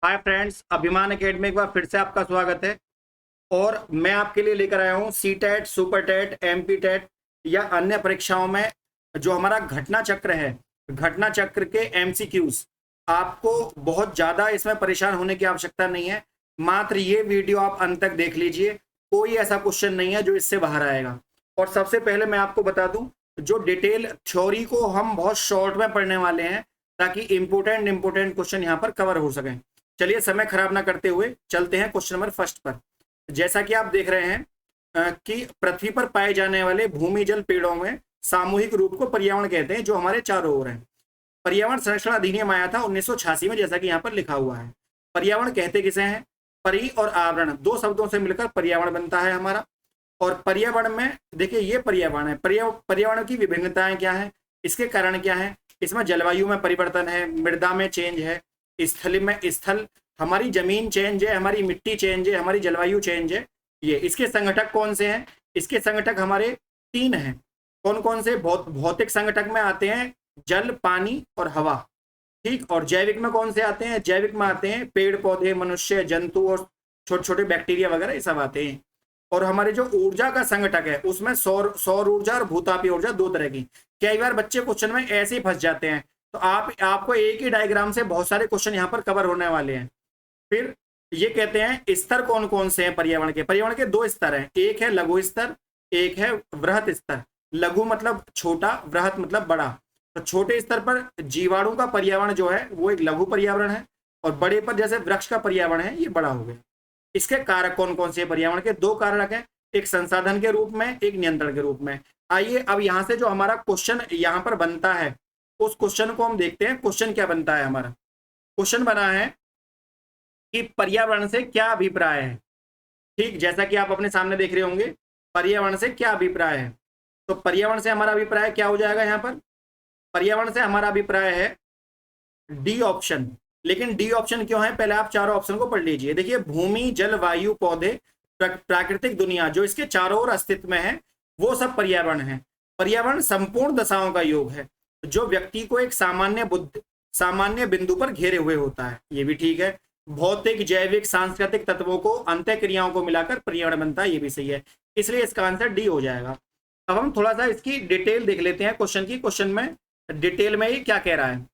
Hi friends, अभिमान academy एक बार फिर से आपका स्वागत है। और मैं आपके लिए लेकर आया हूँ C TET, super TET, MP TET या अन्य परीक्षाओं में जो हमारा घटना चक्र है, घटना चक्र के एमसीक्यूज। आपको बहुत ज़्यादा इसमें परेशान होने की आवश्यकता नहीं है। मात्र ये वीडियो आप अंत तक देख लीजिए, कोई ऐसा क्वेश्चन नहीं है जो इससे बाहर आएगा। और सबसे पहले मैं आपको बता दूं, जो डिटेल थ्योरी को हम बहुत शॉर्ट में पढ़ने वाले हैं ताकि इंपोर्टेंट क्वेश्चन यहाँ पर कवर हो सकें। चलिए समय खराब ना करते हुए चलते हैं क्वेश्चन नंबर फर्स्ट पर। जैसा कि आप देख रहे हैं कि पृथ्वी पर पाए जाने वाले भूमि जल पेड़ों में सामूहिक रूप को पर्यावरण कहते हैं, जो हमारे चारों ओर है। पर्यावरण संरक्षण अधिनियम आया था 1986 में, जैसा कि यहाँ पर लिखा हुआ है। पर्यावरण कहते किसे हैं? परि और आवरण दो शब्दों से मिलकर पर्यावरण बनता है हमारा। और पर्यावरण में देखिए, ये पर्यावरण है। पर्यावरण की विभिन्नताएं क्या है, इसके कारण क्या है? इसमें जलवायु में परिवर्तन है, मृदा में चेंज है, स्थल हमारी जमीन चेंज है, हमारी मिट्टी चेंज है, हमारी जलवायु चेंज है। ये इसके संगठक कौन से हैं? इसके संगठक हमारे तीन हैं। कौन कौन से? भौतिक संगठक में आते हैं जल, पानी और हवा। ठीक। और जैविक में कौन से आते हैं? जैविक में आते हैं पेड़ पौधे, मनुष्य, जंतु और छोटे छोटे बैक्टीरिया वगैरह, ये सब आते हैं। और हमारे जो ऊर्जा का संगठक है उसमें सौर सौर ऊर्जा और भूतापीय ऊर्जा, दो तरह की। कई बार बच्चे क्वेश्चन में ऐसे ही फंस जाते हैं, तो आपको एक ही डायग्राम से बहुत सारे क्वेश्चन यहाँ पर कवर होने वाले हैं। फिर ये कहते हैं स्तर कौन कौन से हैं पर्यावरण के? पर्यावरण के दो स्तर हैं, एक है लघु स्तर, एक है वृहत स्तर। लघु मतलब छोटा, वृहत मतलब बड़ा। तो छोटे स्तर पर जीवाणु का पर्यावरण जो है वो एक लघु पर्यावरण है, और बड़े पर जैसे वृक्ष का पर्यावरण है ये बड़ा हो गया। इसके कारक कौन कौन से? पर्यावरण के दो कारक हैं, एक संसाधन के रूप में, एक नियंत्रण के रूप में। आइए अब यहाँ से जो हमारा क्वेश्चन यहाँ पर बनता है उस क्वेश्चन को हम देखते हैं। क्वेश्चन क्या बनता है? हमारा क्वेश्चन बना है कि पर्यावरण से क्या अभिप्राय है। ठीक, जैसा कि आप अपने सामने देख रहे होंगे, पर्यावरण से क्या अभिप्राय है। तो पर्यावरण से हमारा अभिप्राय क्या हो जाएगा? यहाँ पर पर्यावरण से हमारा अभिप्राय है डी ऑप्शन। लेकिन डी ऑप्शन क्यों है? पहले आप चारों ऑप्शन को पढ़ लीजिए। देखिए, भूमि, जल, वायु, पौधे, प्राकृतिक दुनिया जो इसके चारों ओर अस्तित्व में है, वो सब पर्यावरण है। पर्यावरण संपूर्ण दशाओं का योग है जो व्यक्ति को एक सामान्य बिंदु पर घेरे हुए होता है। ये भी ठीक है। भौतिक, जैविक, सांस्कृतिक तत्वों को, अंतः क्रियाओं को मिलाकर पर्यावरण बनता है। ये भी सही है, इसलिए इसका आंसर डी हो जाएगा। अब हम थोड़ा सा इसकी डिटेल देख लेते हैं क्वेश्चन की। क्वेश्चन में डिटेल में ये क्या कह रहा है।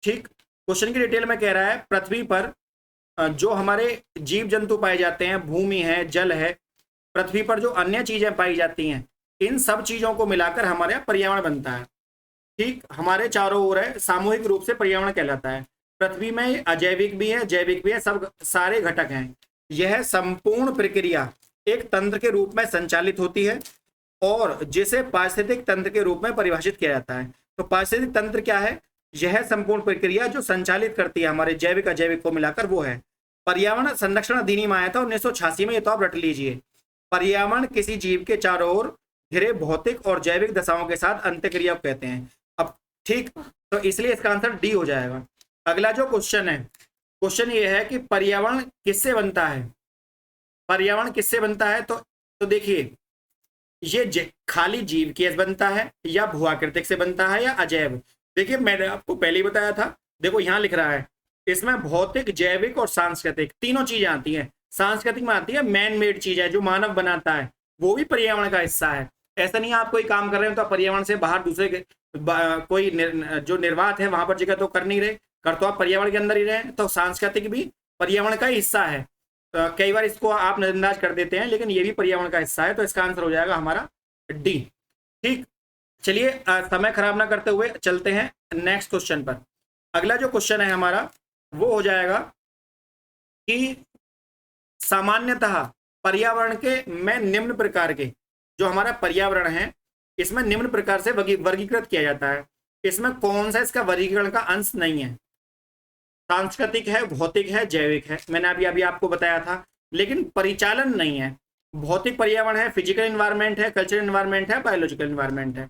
ठीक, क्वेश्चन की डिटेल में कह रहा है पृथ्वी पर जो हमारे जीव जंतु पाए जाते हैं, भूमि है, जल है, पृथ्वी पर जो अन्य चीजें पाई जाती हैं, इन सब चीजों को मिलाकर हमारे यहाँ पर्यावरण बनता है। ठीक, हमारे चारों ओर है, सामूहिक रूप से पर्यावरण कहलाता है। पृथ्वी में अजैविक भी है, जैविक भी है, सब सारे घटक हैं। यह संपूर्ण प्रक्रिया एक तंत्र के रूप में संचालित होती है और जिसे पारिस्थितिक तंत्र के रूप में परिभाषित किया जाता है। तो पारिस्थितिक तंत्र क्या है? यह संपूर्ण प्रक्रिया जो संचालित करती है हमारे जैविक अजैविक को मिलाकर, वो है। पर्यावरण संरक्षण अधिनियम आया था 1986 में, ये तो आप रट लीजिए। पर्यावरण किसी जीव के चारों ओर घिरे भौतिक और जैविक दशाओं के साथ अंतःक्रिया को कहते हैं। अब ठीक, तो इसलिए इसका आंसर डी हो जाएगा। अगला जो क्वेश्चन है, क्वेश्चन ये है कि पर्यावरण किससे बनता है? पर्यावरण किससे बनता है? तो देखिए, ये खाली जीव केस बनता है या भूआकृतिक से बनता है या अजैव। देखिए, मैंने आपको पहले ही बताया था। देखो यहाँ लिख रहा है, इसमें भौतिक, जैविक और सांस्कृतिक तीनों चीजें आती हैं। सांस्कृतिक में आती है मैन मेड चीज है, जो मानव बनाता है, वो भी पर्यावरण का हिस्सा है। ऐसा नहीं है आप कोई काम कर रहे हो तो आप पर्यावरण से बाहर दूसरे कोई जो निर्वात है वहां पर जगह तो कर नहीं रहे, कर तो आप पर्यावरण के अंदर ही रहे। तो सांस्कृतिक भी पर्यावरण का ही हिस्सा है। कई बार इसको आप नजरअंदाज कर देते हैं, लेकिन ये भी पर्यावरण का हिस्सा है। तो इसका आंसर हो जाएगा हमारा डी। ठीक, चलिए समय खराब ना करते हुए चलते हैं नेक्स्ट क्वेश्चन पर। अगला जो क्वेश्चन है हमारा वो हो जाएगा कि सामान्यतः पर्यावरण के में निम्न प्रकार के, जो हमारा पर्यावरण है इसमें निम्न प्रकार से वर्गीकृत किया जाता है। इसमें कौन सा इसका वर्गीकरण का अंश नहीं है? सांस्कृतिक है, भौतिक है, जैविक है, मैंने अभी अभी आपको बताया था। लेकिन परिचालन नहीं है। भौतिक पर्यावरण है, फिजिकल एनवायरनमेंट है, कल्चरल एनवायरनमेंट है, बायोलॉजिकल एनवायरनमेंट है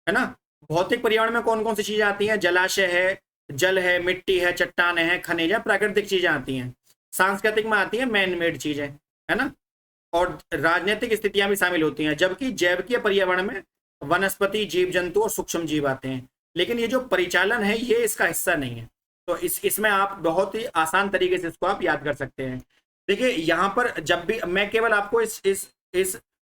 ना। भौतिक पर्यावरण में कौन कौन सी चीजें आती हैं? जलाशय है, जल है, मिट्टी है, चट्टाने हैं, खनिज है, प्राकृतिक चीजें आती हैं। सांस्कृतिक में आती है मैन मेड चीजें, है ना। और राजनीतिक स्थितियां भी शामिल होती हैं। जबकि जैविकीय पर्यावरण में वनस्पति, जीव जंतु और सूक्ष्म जीव आते हैं। लेकिन ये जो परिचालन है ये इसका हिस्सा नहीं है। तो इसमें आप बहुत ही आसान तरीके से इसको आप याद कर सकते हैं। देखिए यहाँ पर जब भी मैं केवल आपको इस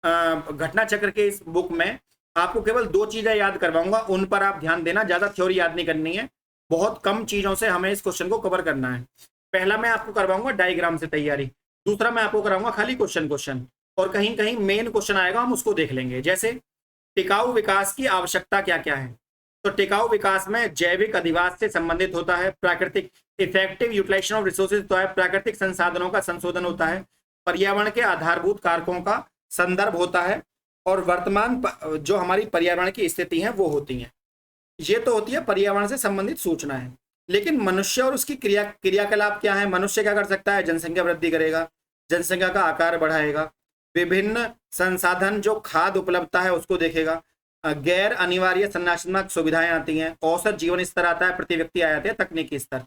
घटना चक्र के इस बुक में आपको केवल 2 चीजें याद करवाऊंगा, उन पर आप ध्यान देना, ज्यादा थ्योरी याद नहीं करनी है, बहुत कम चीजों से हमें इस क्वेश्चन को कवर करना है। पहला मैं आपको करवाऊंगा डायग्राम से तैयारी, दूसरा मैं आपको कराऊंगा खाली क्वेश्चन, और कहीं कहीं मेन क्वेश्चन आएगा, हम उसको देख लेंगे। जैसे टिकाऊ विकास की आवश्यकता क्या क्या है, तो टिकाऊ विकास में जैविक अधिवास से संबंधित होता है, प्राकृतिक इफेक्टिव यूटिलाइजेशन ऑफ रिसोर्सेज होता है, प्राकृतिक संसाधनों का संशोधन होता है, पर्यावरण के आधारभूत कारकों का संदर्भ होता है, और वर्तमान जो हमारी पर्यावरण की स्थिति है वो होती है। ये तो होती है पर्यावरण से संबंधित सूचना है। लेकिन मनुष्य और उसकी क्रियाकलाप क्या है? मनुष्य क्या कर सकता है? जनसंख्या वृद्धि करेगा, जनसंख्या का आकार बढ़ाएगा, विभिन्न संसाधन जो खाद्य उपलब्धता है उसको देखेगा, गैर अनिवार्य संरचनात्मक सुविधाएं आती हैं, औसत जीवन स्तर आता है, प्रति व्यक्ति आ जाते हैं तकनीकी स्तर।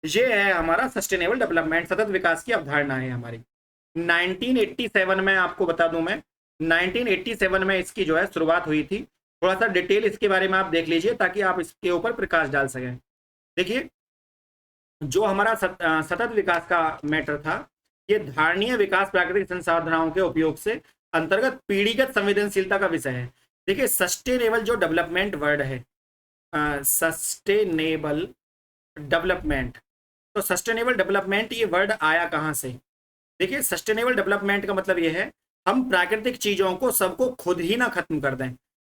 ये है हमारा सस्टेनेबल डेवलपमेंट, सतत विकास की अवधारणा है हमारी। 1987 में आपको बता दूं मैं, 1987 में इसकी जो है शुरुआत हुई थी। थोड़ा सा डिटेल इसके बारे में आप देख लीजिए ताकि आप इसके ऊपर प्रकाश डाल सकें। देखिए जो हमारा सतत विकास का मैटर था, ये धारणीय विकास प्राकृतिक संसाधनों के उपयोग से अंतर्गत पीढ़ीगत संवेदनशीलता का विषय है। देखिए सस्टेनेबल जो डेवलपमेंट वर्ड है, सस्टेनेबल डेवलपमेंट, तो सस्टेनेबल डेवलपमेंट ये वर्ड आया कहाँ से? देखिए सस्टेनेबल डेवलपमेंट का मतलब ये है हम प्राकृतिक चीजों को सबको खुद ही ना खत्म कर दें,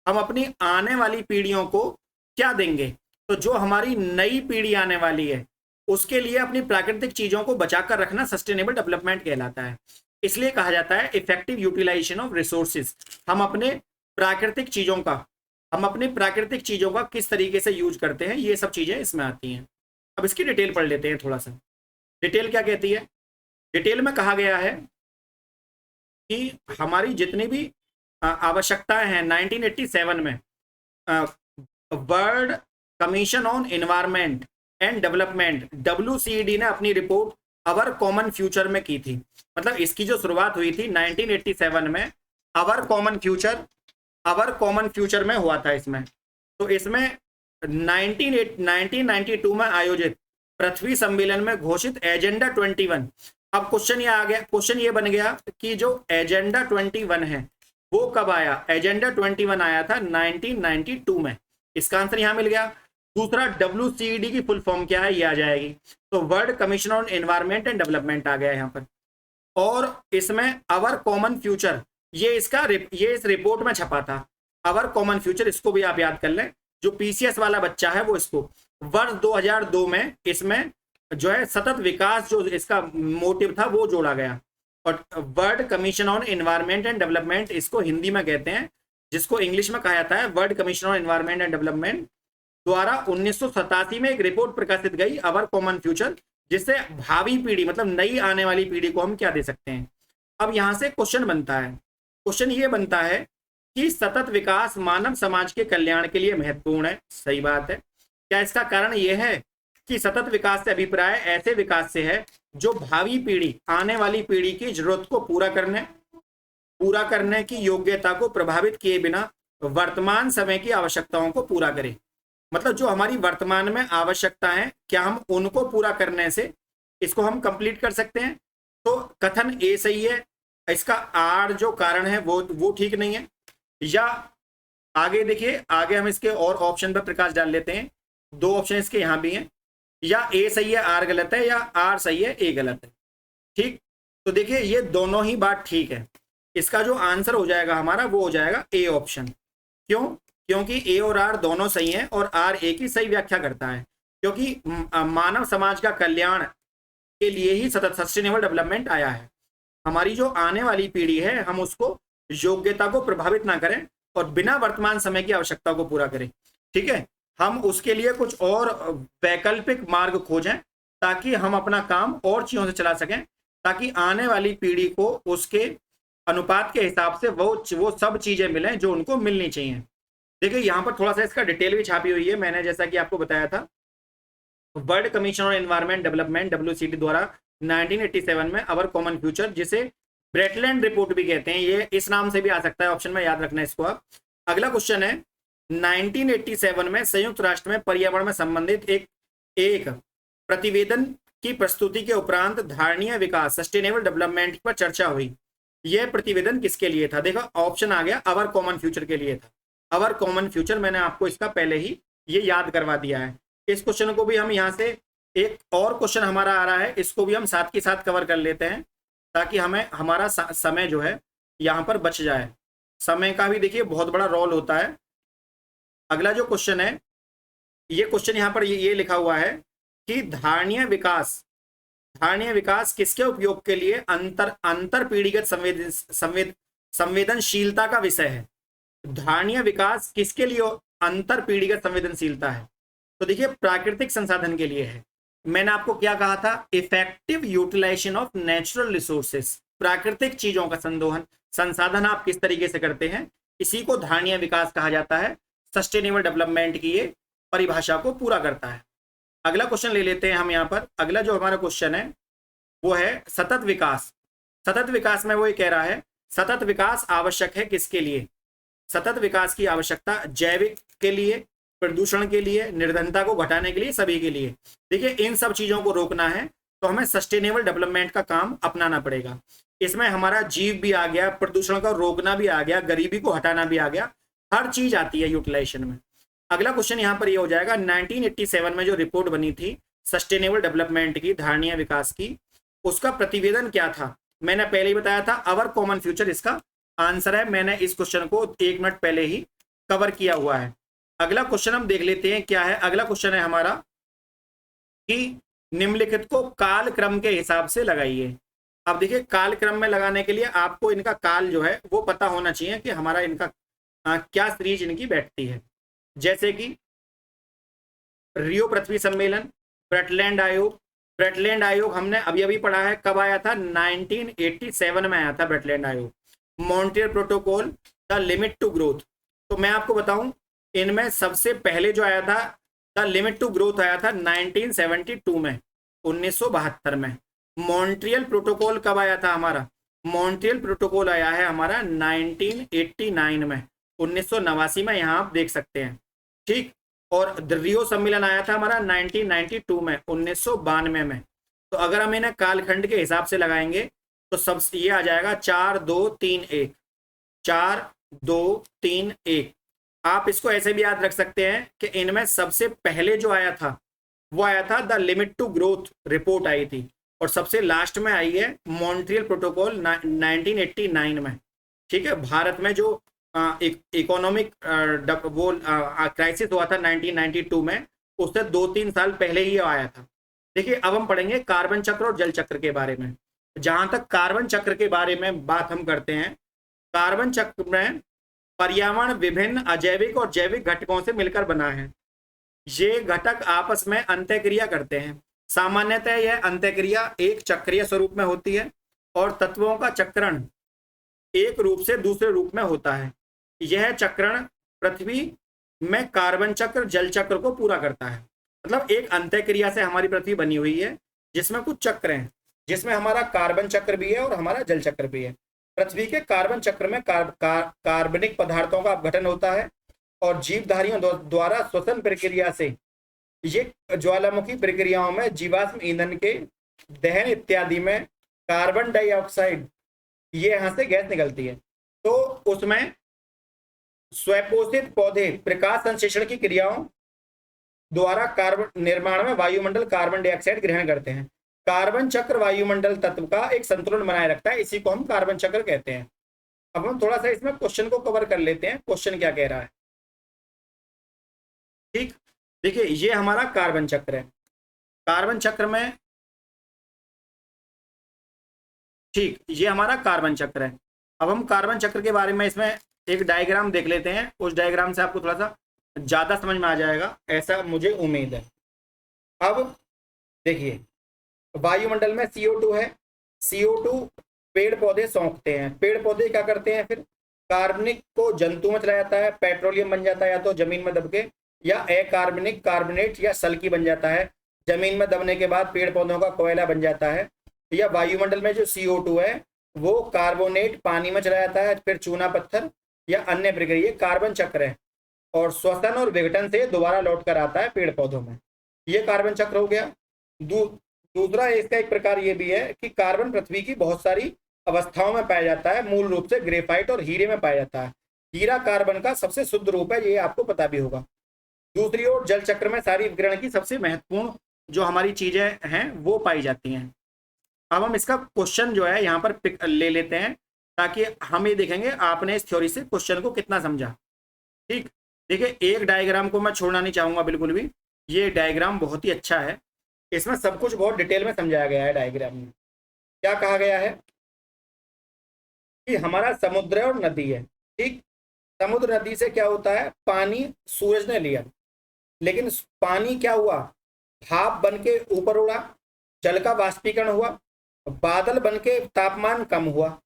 हम अपनी आने वाली पीढ़ियों को क्या देंगे? तो जो हमारी नई पीढ़ी आने वाली है उसके लिए अपनी प्राकृतिक चीजों को बचाकर रखना सस्टेनेबल डेवलपमेंट कहलाता है। इसलिए कहा जाता है इफेक्टिव यूटिलाइजेशन ऑफ रिसोर्सेज। हम अपने प्राकृतिक चीजों का किस तरीके से यूज करते हैं, ये सब चीजें इसमें आती हैं। अब इसकी डिटेल पढ़ लेते हैं थोड़ा सा। डिटेल क्या कहती है? डिटेल में कहा गया है कि हमारी जितनी भी आवश्यकताएं हैं 1987 में world Commission on Environment and development WCED ने अपनी रिपोर्ट अवर कॉमन फ्यूचर में की थी। मतलब इसकी जो शुरुआत हुई थी 1987 में अवर कॉमन फ्यूचर में हुआ था इसमें। तो इसमें 1992 में आयोजित पृथ्वी सम्मेलन में घोषित एजेंडा 21। अब क्वेश्चन ये आ गया, क्वेश्चन ये बन गया कि जो एजेंडा 21 है वो कब आया? एजेंडा 21 आया था 1992 में। इसका आंसर यहां मिल गया। दूसरा WCED की फुल फॉर्म क्या है, ये आ जाएगी। तो World Commission on Environment and Development आ गया यहाँ पर। और इसमें अवर कॉमन फ्यूचर, ये इस रिपोर्ट में छपा था। अवर कॉमन फ्यूचर, इसको भी आप याद कर लें। जो PCS वाला बच्चा है वो इसको वर्ष 2002 में इसमें जो है सतत विकास जो इसका मोटिव था वो जोड़ा गया। और world Commission on Environment and development इसको हिंदी में कहते हैं, जिसको इंग्लिश में कहा जाता है world Commission on Environment and development द्वारा 1987 में एक रिपोर्ट प्रकाशित गई अवर कॉमन फ्यूचर, जिससे भावी पीढ़ी मतलब नई आने वाली पीढ़ी को हम क्या दे सकते हैं। अब यहां से क्वेश्चन बनता है, क्वेश्चन ये बनता है कि सतत विकास मानव समाज के कल्याण के लिए महत्वपूर्ण है। सही बात है। क्या इसका कारण यह है कि सतत विकास से अभिप्राय ऐसे विकास से है जो भावी पीढ़ी, आने वाली पीढ़ी की जरूरत को पूरा करने की योग्यता को प्रभावित किए बिना वर्तमान समय की आवश्यकताओं को पूरा करे। मतलब जो हमारी वर्तमान में आवश्यकता है, क्या हम उनको पूरा करने से इसको हम कंप्लीट कर सकते हैं? तो कथन ए सही है, इसका आर जो कारण है वो ठीक नहीं है। या आगे देखिए, आगे हम इसके और ऑप्शन पर प्रकाश डाल लेते हैं। 2 ऑप्शन इसके यहाँ भी हैं, या ए सही है आर गलत है, या आर सही है ए गलत है। ठीक, तो देखिए ये दोनों ही बात ठीक है। इसका जो आंसर हो जाएगा हमारा वो हो जाएगा ए ऑप्शन। क्यों? क्योंकि ए और आर दोनों सही हैं और आर ए की सही व्याख्या करता है। क्योंकि मानव समाज का कल्याण के लिए ही सस्टेनेबल डेवलपमेंट आया है। हमारी जो आने वाली पीढ़ी है हम उसको योग्यता को प्रभावित ना करें और बिना वर्तमान समय की आवश्यकता को पूरा करें। ठीक है, हम उसके लिए कुछ और वैकल्पिक मार्ग खोजें ताकि हम अपना काम और चीजों से चला सकें, ताकि आने वाली पीढ़ी को उसके अनुपात के हिसाब से वो सब चीजें मिलें जो उनको मिलनी चाहिए। देखिए यहाँ पर थोड़ा सा इसका डिटेल भी छापी हुई है। मैंने जैसा कि आपको बताया था, world Commission on environment development WCED द्वारा 1987 में अवर कॉमन फ्यूचर, जिसे ब्रेटलैंड रिपोर्ट भी कहते हैं, ये इस नाम से भी आ सकता है, ऑप्शन में याद रखना इसको आप। अगला क्वेश्चन है 1987 में संयुक्त राष्ट्र में पर्यावरण में संबंधित एक प्रतिवेदन की प्रस्तुति के उपरांत धारणीय विकास सस्टेनेबल डेवलपमेंट पर चर्चा हुई। यह प्रतिवेदन किसके लिए था? देखो ऑप्शन आ गया, अवर कॉमन फ्यूचर के लिए था। अवर कॉमन फ्यूचर, मैंने आपको इसका पहले ही ये याद करवा दिया है। इस क्वेश्चन को भी हम यहाँ से, एक और क्वेश्चन हमारा आ रहा है, इसको भी हम साथ के साथ कवर कर लेते हैं ताकि हमें हमारा समय जो है यहाँ पर बच जाए। समय का भी देखिए बहुत बड़ा रोल होता है। अगला जो क्वेश्चन है, ये क्वेश्चन यहाँ पर ये लिखा हुआ है कि धारणीय विकास किसके उपयोग के लिए अंतर पीढ़ीगत संवेदनशीलता का विषय है। धारणीय विकास किसके लिए अंतर पीढ़ीगत संवेदनशीलता है? तो देखिए प्राकृतिक संसाधन के लिए है। मैंने आपको क्या कहा था? Effective utilization of natural resources. प्राकृतिक चीजों का संसाधन आप किस तरीके से करते हैं, इसी को धारणीय विकास कहा जाता है। सस्टेनेबल डेवलपमेंट की ये परिभाषा को पूरा करता है। अगला क्वेश्चन ले लेते हैं हम यहाँ पर। अगला जो हमारा क्वेश्चन है वो है सतत विकास। सतत विकास में वो ये कह रहा है, सतत विकास आवश्यक है किसके लिए? सतत विकास की आवश्यकता जैविक के लिए, प्रदूषण के लिए, निर्धनता को घटाने के लिए, सभी के लिए। देखिए इन सब चीजों को रोकना है तो हमें सस्टेनेबल डेवलपमेंट का काम अपनाना पड़ेगा। इसमें हमारा जीव भी आ गया, प्रदूषण को रोकना भी आ गया, गरीबी को हटाना भी आ गया, हर चीज आती है यूटिलाइजेशन में। अगला क्वेश्चन यहाँ पर ये हो जाएगा, 1987 में जो रिपोर्ट बनी थी सस्टेनेबल डेवलपमेंट की, धारणीय विकास की, उसका प्रतिवेदन क्या था? मैंने पहले ही बताया था, अवर कॉमन फ्यूचर इसका आंसर है। मैंने इस क्वेश्चन को 1 मिनट पहले ही कवर किया हुआ है। अगला क्वेश्चन हम देख लेते हैं क्या है। अगला क्वेश्चन है हमारा कि निम्नलिखित को काल क्रम के हिसाब से लगाइए। अब देखिए काल क्रम में लगाने के लिए आपको इनका काल जो है वो पता होना चाहिए कि हमारा इनका क्या सीरीज इनकी बैठती है। जैसे कि रियो पृथ्वी सम्मेलन, ब्रटलैंड आयोग। ब्रटलैंड आयोग हमने अभी अभी पढ़ा है, कब आया था? 1987 में आया था ब्रटलैंड आयोग। Montreal protocol, the limit to growth. तो मैं आपको बताऊं, इनमें सबसे पहले जो आया था द लिमिट टू ग्रोथ आया था 1972 में, 1972 में। मॉन्ट्रियल प्रोटोकॉल कब आया था हमारा? मॉन्ट्रियल प्रोटोकॉल आया है हमारा 1989 में, 1989 में, यहाँ आप देख सकते हैं। ठीक। और रियो सम्मेलन आया था हमारा 1992 में, 1992 में। तो अगर हम इन्हें कालखंड के हिसाब से लगाएंगे तो सब ये आ जाएगा 4 2 3 1, 4 2 3 1। आप इसको ऐसे भी याद रख सकते हैं कि इनमें सबसे पहले जो आया था वो आया था the limit to growth report आई थी, और सबसे लास्ट में आई है मॉन्ट्रियल प्रोटोकॉल 1989 में। ठीक है। भारत में जो इकोनॉमिक वो क्राइसिस हुआ था 1992 में, उससे 2-3 साल पहले ही आया था। देखिए अब हम पढ़ेंगे कार्बन चक्र और जल चक्र के बारे में। जहां तक कार्बन चक्र के बारे में बात हम करते हैं, कार्बन चक्र में पर्यावरण विभिन्न अजैविक और जैविक घटकों से मिलकर बना है। ये घटक आपस में अंतःक्रिया करते हैं। सामान्यतः यह अंतःक्रिया एक चक्रीय स्वरूप में होती है और तत्वों का चक्रण एक रूप से दूसरे रूप में होता है। यह चक्रण पृथ्वी में कार्बन चक्र जल चक्र को पूरा करता है। मतलब एक अंतःक्रिया से हमारी पृथ्वी बनी हुई है जिसमें कुछ चक्र हैं, जिसमें हमारा कार्बन चक्र भी है और हमारा जल चक्र भी है। पृथ्वी के कार्बन चक्र में कार्बनिक पदार्थों का अपघटन होता है और जीवधारियों द्वारा श्वसन प्रक्रिया से ये ज्वालामुखी प्रक्रियाओं में जीवाश्म ईंधन के दहन इत्यादि में कार्बन डाइऑक्साइड, ये यहाँ से गैस निकलती है। तो उसमें स्वपोषित पौधे प्रकाश संश्लेषण की क्रियाओं द्वारा कार्बन निर्माण में वायुमंडल कार्बन डाइऑक्साइड ग्रहण करते हैं। कार्बन चक्र वायुमंडल तत्व का एक संतुलन बनाए रखता है, इसी को हम कार्बन चक्र कहते हैं। अब हम थोड़ा सा इसमें क्वेश्चन को कवर कर लेते हैं, क्वेश्चन क्या कह रहा है। ठीक। देखिए ये हमारा कार्बन चक्र है। कार्बन चक्र में, ठीक, ये हमारा कार्बन चक्र है। अब हम कार्बन चक्र के बारे में इसमें एक डायग्राम देख लेते हैं। उस डायग्राम से आपको थोड़ा सा ज्यादा समझ में आ जाएगा, ऐसा मुझे उम्मीद है। अब देखिए वायुमंडल में CO2 है। CO2 पेड़ पौधे सौंपते हैं। पेड़ पौधे क्या करते हैं, फिर कार्बनिक को जंतु में चला जाता है, पेट्रोलियम बन जाता है या तो जमीन में दब के, या अकार्बनिक कार्बोनेट या सल्की बन जाता है। जमीन में दबने के बाद पेड़ पौधों का कोयला बन जाता है। या वायुमंडल में जो CO2 है वो कार्बोनेट पानी में चला जाता है, फिर चूना पत्थर या अन्य प्रक्रिया, कार्बन चक्र है। और श्वसन और विघटन से दोबारा लौट कर आता है पेड़ पौधों में। ये कार्बन चक्र हो गया। दू, दूसरा इसका एक प्रकार ये भी है कि कार्बन पृथ्वी की बहुत सारी अवस्थाओं में पाया जाता है, मूल रूप से ग्रेफाइट और हीरे में पाया जाता है। हीरा कार्बन का सबसे शुद्ध रूप है, ये आपको पता भी होगा। दूसरी ओर जल चक्र में सारी विकिरण की सबसे महत्वपूर्ण जो हमारी चीजें हैं वो पाई जाती हैं। अब हम इसका क्वेश्चन जो है यहाँ पर ले लेते हैं, ताकि हम ये देखेंगे आपने इस थ्योरी से क्वेश्चन को कितना समझा। ठीक, देखिए एक डायग्राम को मैं छोड़ना नहीं चाहूंगा बिल्कुल भी, ये डायग्राम बहुत ही अच्छा है, इसमें सब कुछ बहुत डिटेल में समझाया गया है। डायग्राम में क्या कहा गया है कि हमारा समुद्र और नदी है। ठीक, समुद्र नदी से क्या होता है, पानी सूरज ने लिया, लेकिन पानी क्या हुआ, भाप बन के ऊपर उड़ा, जल का वाष्पीकरण हुआ, बादल बन के तापमान कम हुआ,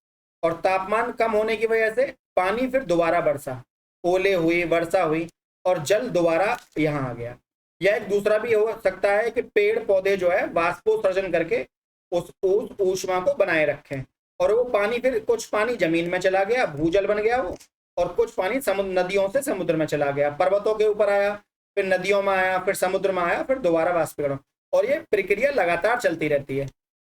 और तापमान कम होने की वजह से पानी फिर दोबारा बरसा, ओले हुई, वर्षा हुई, और जल दोबारा यहाँ आ गया। या एक दूसरा भी हो सकता है कि पेड़ पौधे जो है वाष्पोत्सर्जन करके उस ऊष्मा को बनाए रखें, और वो पानी फिर कुछ पानी जमीन में चला गया, भूजल बन गया वो, और कुछ पानी समुद्र नदियों से समुद्र में चला गया, पर्वतों के ऊपर आया, फिर नदियों में आया, फिर समुद्र में आया, फिर दोबारा वाष्पीकरण, और ये प्रक्रिया लगातार चलती रहती है।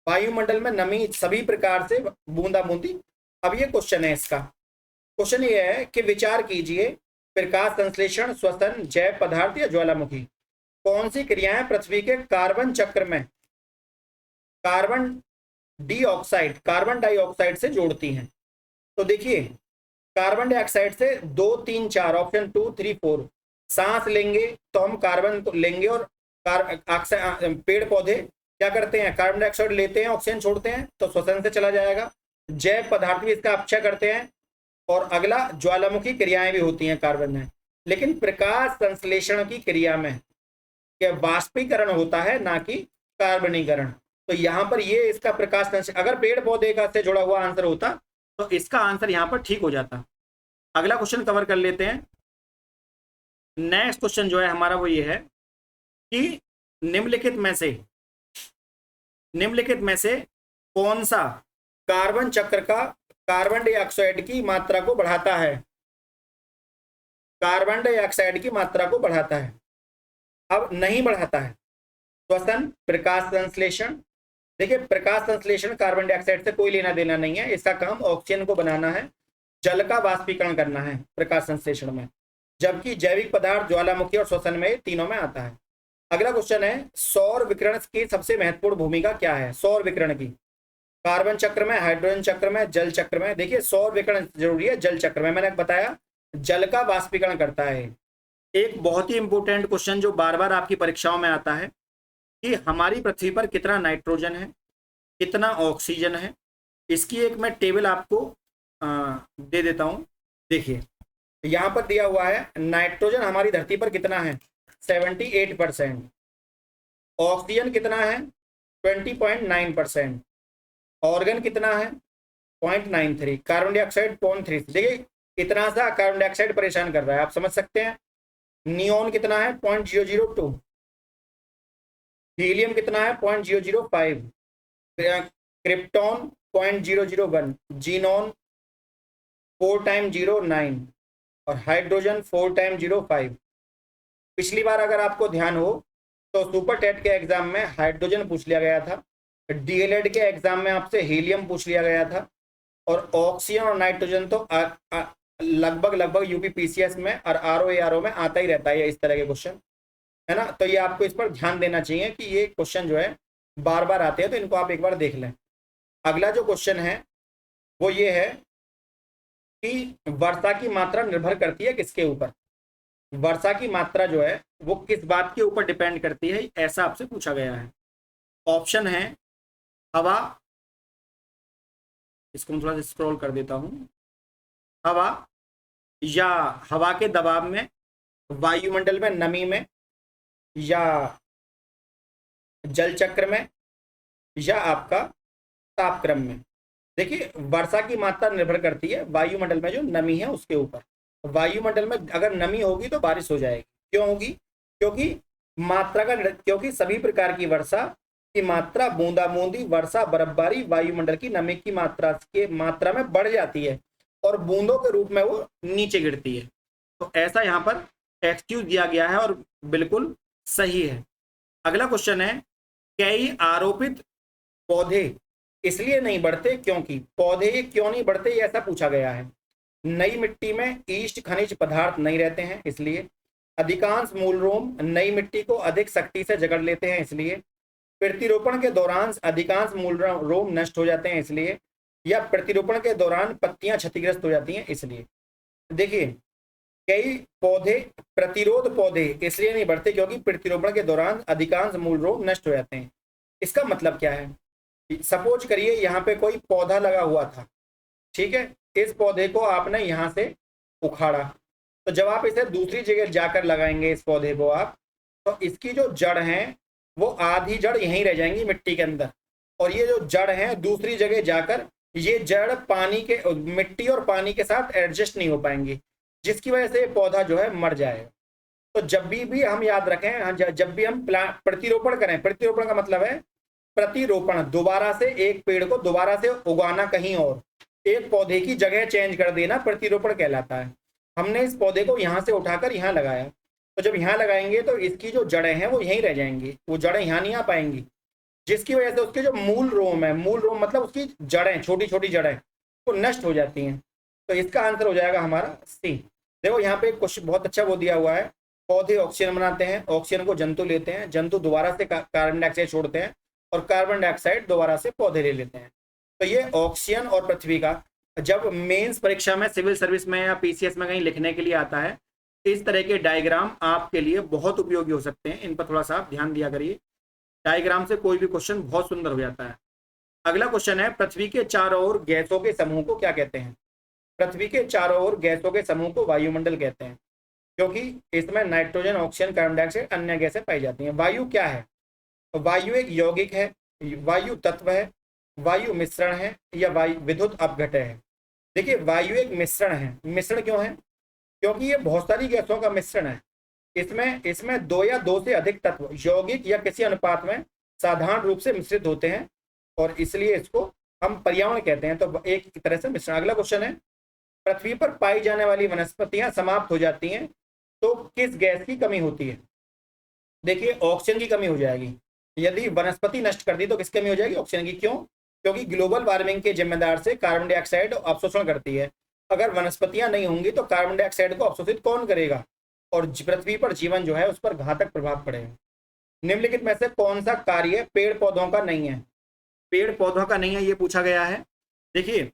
वायुमंडल में नमी सभी प्रकार से बूंदा बूंदी। अब ये क्वेश्चन है, इसका क्वेश्चन ये है कि विचार कीजिए, प्रकाश संश्लेषण, श्वसन, जैव पदार्थ या ज्वालामुखी, कौन सी क्रियाएं पृथ्वी के कार्बन चक्र में कार्बन डाइऑक्साइड से जोड़ती हैं। तो देखिए, कार्बन डाइऑक्साइड से 2, 3, 4, ऑप्शन 2, 3, 4 सांस लेंगे तो हम कार्बन तो लेंगे, और पेड़ पौधे क्या करते हैं, कार्बन डाइऑक्साइड लेते हैं, ऑक्सीजन छोड़ते हैं, तो श्वसन से चला जाएगा। जैव पदार्थ भी इसका अपचय करते हैं, और अगला ज्वालामुखी क्रियाएं भी होती हैं कार्बन में। लेकिन प्रकाश संश्लेषण की क्रिया में वाष्पीकरण होता है, ना कि कार्बनीकरण। तो यहाँ पर ये इसका प्रकाश संश्लेषण, अगर पेड़ पौधे का से जुड़ा हुआ आंसर होता तो इसका आंसर यहाँ पर ठीक हो जाता। अगला क्वेश्चन कवर कर लेते हैं। नेक्स्ट क्वेश्चन जो है हमारा वो ये है कि निम्नलिखित में से कौन सा कार्बन चक्र का कार्बन डाइऑक्साइड की मात्रा को बढ़ाता है, कार्बन डाइऑक्साइड की मात्रा को बढ़ाता है। अब नहीं बढ़ाता है, श्वसन, प्रकाश संश्लेषण। देखिए, प्रकाश संश्लेषण कार्बन डाइऑक्साइड से कोई लेना देना नहीं है, इसका काम ऑक्सीजन को बनाना है, जल का वाष्पीकरण करना है प्रकाश संश्लेषण में, जबकि जैविक पदार्थ ज्वालामुखी और श्वसन में तीनों में आता है। अगला क्वेश्चन है, सौर विकिरण की सबसे महत्वपूर्ण भूमिका क्या है, सौर विकिरण की, कार्बन चक्र में, हाइड्रोजन चक्र में, जल चक्र में। देखिए, सौर विकिरण जरूरी है जल चक्र में, मैंने बताया जल का वाष्पीकरण करता है। एक बहुत ही इंपॉर्टेंट क्वेश्चन जो बार बार आपकी परीक्षाओं में आता है कि हमारी पृथ्वी पर कितना नाइट्रोजन है, कितना ऑक्सीजन है, इसकी एक मैं टेबल आपको दे देता हूं। देखिए, यहाँ पर दिया हुआ है नाइट्रोजन हमारी धरती पर कितना है, 78%, ऑक्सीजन कितना है 20.9%, ऑर्गन कितना है 0.93, कार्बन डाइऑक्साइड 0.3। देखिए, इतना सा कार्बन डाइऑक्साइड परेशान कर रहा है, आप समझ सकते हैं। नियोन कितना है 0.002, हीलियम कितना है 0.005, क्रिप्टॉन 0.001, जीनॉन 4 टाइम 09, और हाइड्रोजन 4 टाइम 05। पिछली बार अगर आपको ध्यान हो तो सुपर टेट के एग्जाम में हाइड्रोजन पूछ लिया गया था, डीएलएड के एग्जाम में आपसे हीलियम पूछ लिया गया था, और ऑक्सीजन और नाइट्रोजन तो लगभग यूपी पीसीएस में और आरओ में आता ही रहता है इस तरह के क्वेश्चन, है ना। तो ये आपको इस पर ध्यान देना चाहिए कि ये क्वेश्चन जो है बार बार आते हैं, तो इनको आप एक बार देख लें। अगला जो क्वेश्चन है वो ये है कि वर्षा की मात्रा निर्भर करती है किसके ऊपर, वर्षा की मात्रा जो है वो किस बात के ऊपर डिपेंड करती है, ऐसा आपसे पूछा गया है। ऑप्शन है हवा, इसको मैं थोड़ा सा स्क्रॉल कर देता हूं, हवा, या हवा के दबाव में, वायुमंडल में नमी में, या जल चक्र में, या आपका तापक्रम में। देखिए, वर्षा की मात्रा निर्भर करती है वायुमंडल में जो नमी है उसके ऊपर। वायुमंडल में अगर नमी होगी तो बारिश हो जाएगी। क्यों होगी, क्योंकि सभी प्रकार की वर्षा की मात्रा, बूंदा बूंदी वर्षा, बर्फबारी वायुमंडल की नमी की मात्रा में बढ़ जाती है, और बूंदों के रूप में वो नीचे गिरती है। तो ऐसा यहाँ पर एक्सक्यूज दिया गया है, और बिल्कुल सही है। अगला क्वेश्चन है कई आरोपित पौधे इसलिए नहीं बढ़ते क्योंकि पौधे ये क्यों नहीं बढ़ते, ये ऐसा पूछा गया है। नई मिट्टी में ईस्ट खनिज पदार्थ नहीं रहते हैं इसलिए। अधिकांश मूल रोम नई मिट्टी को अधिक सख्ती से जकड़ लेते हैं इसलिए। प्रतिरोपण के दौरान अधिकांश मूल रोम नष्ट हो जाते हैं इसलिए। या प्रतिरोपण के दौरान पत्तियां क्षतिग्रस्त हो जाती हैं इसलिए। देखिए, कई पौधे प्रतिरोध पौधे इसलिए नहीं बढ़ते क्योंकि प्रतिरोपण के दौरान अधिकांश मूल रोम नष्ट हो जाते हैं। इसका मतलब क्या है? सपोज करिए यहाँ पे कोई पौधा लगा हुआ था, ठीक है, इस पौधे को आपने यहाँ से उखाड़ा, तो जब आप इसे दूसरी जगह जाकर लगाएंगे इस पौधे को आप, तो इसकी जो जड़ है वो आधी जड़ यहीं रह जाएंगी मिट्टी के अंदर, और ये जो जड़ है दूसरी जगह जाकर ये जड़ पानी के मिट्टी और पानी के साथ एडजस्ट नहीं हो पाएंगी, जिसकी वजह से ये पौधा जो है मर जाएगा। तो जब भी हम याद रखें, जब भी हम प्रतिरोपण करें, प्रतिरोपण का मतलब है प्रतिरोपण, दोबारा से एक पेड़ को दोबारा से उगाना कहीं और, एक पौधे की जगह चेंज कर देना प्रतिरोपण कहलाता है। हमने इस पौधे को यहाँ से उठाकर यहाँ लगाया, तो जब यहाँ लगाएंगे तो इसकी जो जड़ें हैं वो यहीं रह जाएंगी, वो जड़ें यहाँ नहीं आ पाएंगी, जिसकी वजह से उसके जो मूल रोम है, मूल रोम मतलब उसकी जड़ें, छोटी छोटी जड़ें वो नष्ट हो जाती हैं। तो इसका आंसर हो जाएगा हमारा सी। देखो यहाँ पे क्वेश्चन बहुत अच्छा वो दिया हुआ है, पौधे ऑक्सीजन बनाते हैं, ऑक्सीजन को जंतु लेते हैं, जंतु दोबारा से कार्बन डाइऑक्साइड छोड़ते हैं, और कार्बन डाइऑक्साइड दोबारा से पौधे ले लेते हैं। तो ये ऑक्सीजन और पृथ्वी का जब मेंस परीक्षा में, सिविल सर्विस में या पीसीएस में कहीं लिखने के लिए आता है, इस तरह के डायग्राम आपके लिए बहुत उपयोगी हो सकते हैं। इन पर थोड़ा सा आप ध्यान दिया करिए, डायग्राम से कोई भी क्वेश्चन बहुत सुंदर हो जाता है। अगला क्वेश्चन है, पृथ्वी के चारों ओर गैसों के समूह को क्या कहते हैं? पृथ्वी के चारों ओर गैसों के समूह को वायुमंडल कहते हैं, क्योंकि इसमें नाइट्रोजन, ऑक्सीजन, कार्बन डाइऑक्साइड अन्य गैसें पाई जाती हैं। वायु क्या है? वायु एक यौगिक है, वायु तत्व है, वायु मिश्रण है, या वायु विद्युत अपघटय है? देखिए, वायु एक मिश्रण है। मिश्रण क्यों है? क्योंकि ये बहुत सारी गैसों का मिश्रण है। इसमें दो या दो से अधिक तत्व यौगिक या किसी अनुपात में साधारण रूप से मिश्रित होते हैं, और इसलिए इसको हम पर्यावरण कहते हैं। तो एक तरह से मिश्रण। अगला क्वेश्चन है, पृथ्वी पर पाई जाने वाली वनस्पतियां समाप्त हो जाती हैं तो किस गैस की कमी होती है? देखिए, ऑक्सीजन की कमी हो जाएगी। यदि वनस्पति नष्ट कर दी तो किसकी कमी हो जाएगी? ऑक्सीजन की। क्यों? क्योंकि ग्लोबल वार्मिंग के जिम्मेदार से कार्बन डाइऑक्साइड अवशोषण करती है। अगर वनस्पतियां नहीं होंगी तो कार्बन डाइऑक्साइड को अवशोषित कौन करेगा, और पृथ्वी पर जीवन जो है उस पर घातक प्रभाव पड़ेगा। निम्नलिखित में से कौन सा कार्य पेड़ पौधों का नहीं है? पेड़ पौधों का नहीं है ये पूछा गया है। देखिए,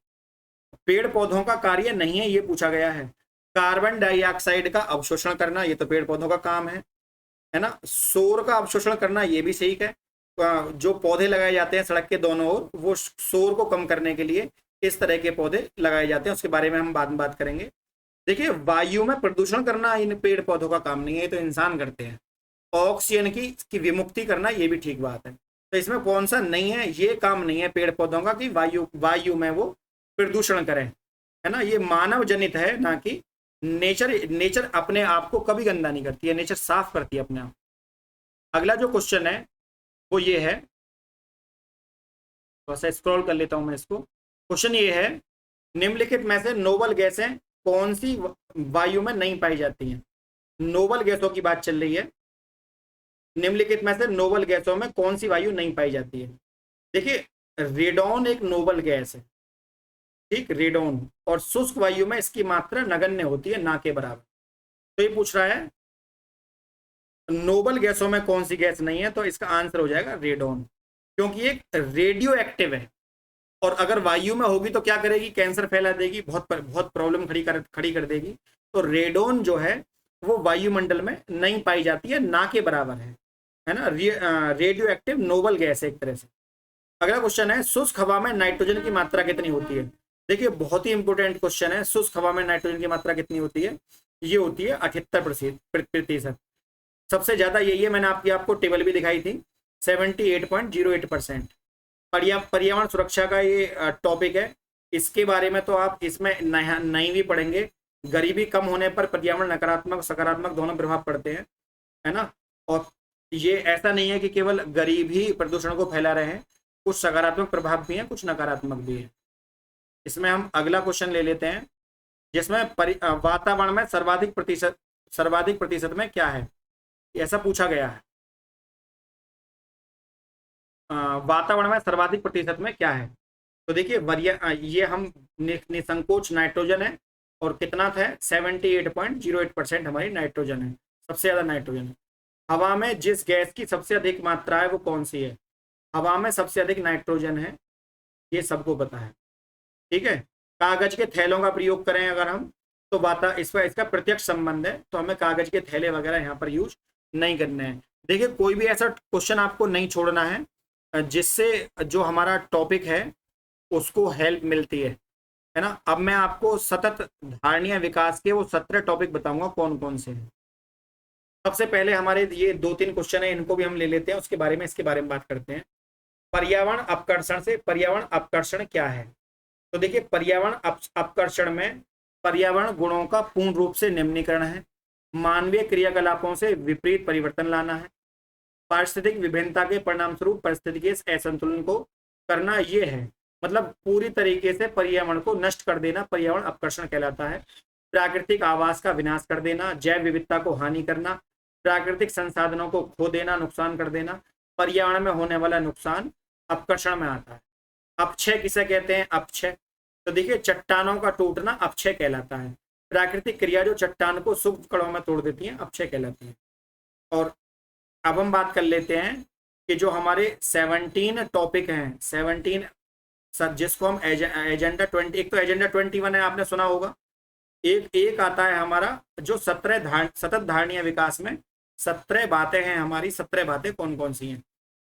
पेड़ पौधों का कार्य नहीं है ये पूछा गया है। कार्बन डाइऑक्साइड का अवशोषण करना ये तो पेड़ पौधों का काम है ना। शोर का अवशोषण करना ये भी सही है। जो पौधे लगाए जाते हैं सड़क के दोनों ओर, वो शोर को कम करने के लिए इस तरह के पौधे लगाए जाते हैं, उसके बारे में हम बाद में बात करेंगे। देखिए, वायु में प्रदूषण करना इन पेड़ पौधों का काम नहीं है, ये तो इंसान करते हैं। ऑक्सीजन की विमुक्ति करना ये भी ठीक बात है। तो इसमें कौन सा नहीं है? ये काम नहीं है पेड़ पौधों का कि वायु में वो प्रदूषण करें, है ना। ये मानव जनित है, ना कि नेचर अपने आप को कभी गंदा नहीं करती है, नेचर साफ करती है अपने आप। अगला जो क्वेश्चन है वो ये है, थोड़ा सा स्क्रॉल कर लेता हूं मैं इसको। क्वेश्चन ये है, निम्नलिखित में से नोबल गैसें कौन सी वायु में नहीं पाई जाती हैं? नोबल गैसों की बात चल रही है। निम्नलिखित में से नोबल गैसों में कौन सी वायु नहीं पाई जाती है? देखिए, रेडॉन एक नोबल गैस है, ठीक, रेडॉन, और शुष्क वायु में इसकी मात्रा नगण्य होती है, ना के बराबर। तो ये पूछ रहा है नोबल गैसों में कौन सी गैस नहीं है, तो इसका आंसर हो जाएगा रेडॉन, क्योंकि एक रेडियो एक्टिव है, और अगर वायु में होगी तो क्या करेगी? कैंसर फैला देगी, बहुत प्रॉब्लम खड़ी कर देगी। तो रेडॉन जो है वो वायुमंडल में नहीं पाई जाती है, ना के बराबर है ना। रेडियो एक्टिव नोबल गैस है एक तरह से। अगला क्वेश्चन है, शुष्क हवा में नाइट्रोजन की मात्रा कितनी होती है? देखिए, बहुत ही इंपॉर्टेंट क्वेश्चन है। शुष्क हवा में नाइट्रोजन की मात्रा कितनी होती है? ये होती है 78%। सबसे ज्यादा यही है, मैंने आपको टेबल भी दिखाई थी, 78.08%। पर्यावरण सुरक्षा का ये टॉपिक है, इसके बारे में तो आप इसमें नहीं भी पढ़ेंगे। गरीबी कम होने पर पर्यावरण नकारात्मक सकारात्मक दोनों प्रभाव पड़ते हैं, है ना। और ये ऐसा नहीं है कि केवल गरीब ही प्रदूषण को फैला रहे हैं, कुछ सकारात्मक प्रभाव भी हैं, कुछ नकारात्मक भी है। इसमें हम अगला क्वेश्चन ले लेते हैं, जिसमें वातावरण में सर्वाधिक प्रतिशत में क्या है, ऐसा पूछा गया है। वातावरण में सर्वाधिक प्रतिशत में क्या है? तो देखिए ये हम निसंकोच नाइट्रोजन है, और कितना था? 78.08% हमारी नाइट्रोजन है, सबसे ज्यादा नाइट्रोजन है। हवा में जिस गैस की सबसे अधिक मात्रा है वो कौन सी है? हवा में सबसे अधिक नाइट्रोजन है, ये सबको पता है। ठीक है। कागज के थैलों का प्रयोग करें अगर हम, तो वाता इसका इसका प्रत्यक्ष संबंध है, तो हमें कागज के थैले वगैरह यहाँ पर यूज नहीं करने हैं। देखिए कोई भी ऐसा क्वेश्चन आपको नहीं छोड़ना है जिससे जो हमारा टॉपिक है उसको हेल्प मिलती है ना। अब मैं आपको सतत धारणीय विकास के वो 17 टॉपिक बताऊंगा कौन कौन से हैं। सबसे पहले हमारे ये 2-3 क्वेश्चन है, इनको भी हम ले लेते हैं, उसके बारे में इसके बारे में बात करते हैं। पर्यावरण अपकर्षण से पर्यावरण अपकर्षण क्या है? तो देखिए पर्यावरण अपकर्षण में पर्यावरण गुणों का पूर्ण रूप से निम्नीकरण है, मानवीय क्रियाकलापों से विपरीत परिवर्तन लाना है, पारिस्थितिक विभिन्नता के परिणाम स्वरूप पारिस्थितिकीय असंतुलन को करना, ये है। मतलब पूरी तरीके से पर्यावरण को नष्ट कर देना पर्यावरण अपकर्षण कहलाता है। प्राकृतिक आवास का विनाश कर देना, जैव विविधता को हानि करना, प्राकृतिक संसाधनों को खो देना, नुकसान कर देना, पर्यावरण में होने वाला नुकसान अपकर्षण में आता है। अपक्षय किसे कहते हैं? अपक्षय, तो देखिए चट्टानों का टूटना अपक्षय कहलाता है। प्राकृतिक क्रिया जो चट्टान को सूक्ष्म कणों में तोड़ देती है अपक्षय कहलाती है। और अब हम बात कर लेते हैं कि जो हमारे 17 टॉपिक हैं, 17 जिसको हम एजेंडा 20, एक तो एजेंडा 21 है, आपने सुना होगा। एक आता है हमारा जो सतत धारणीय विकास में 17 बातें हैं हमारी। 17 बातें कौन कौन सी हैं?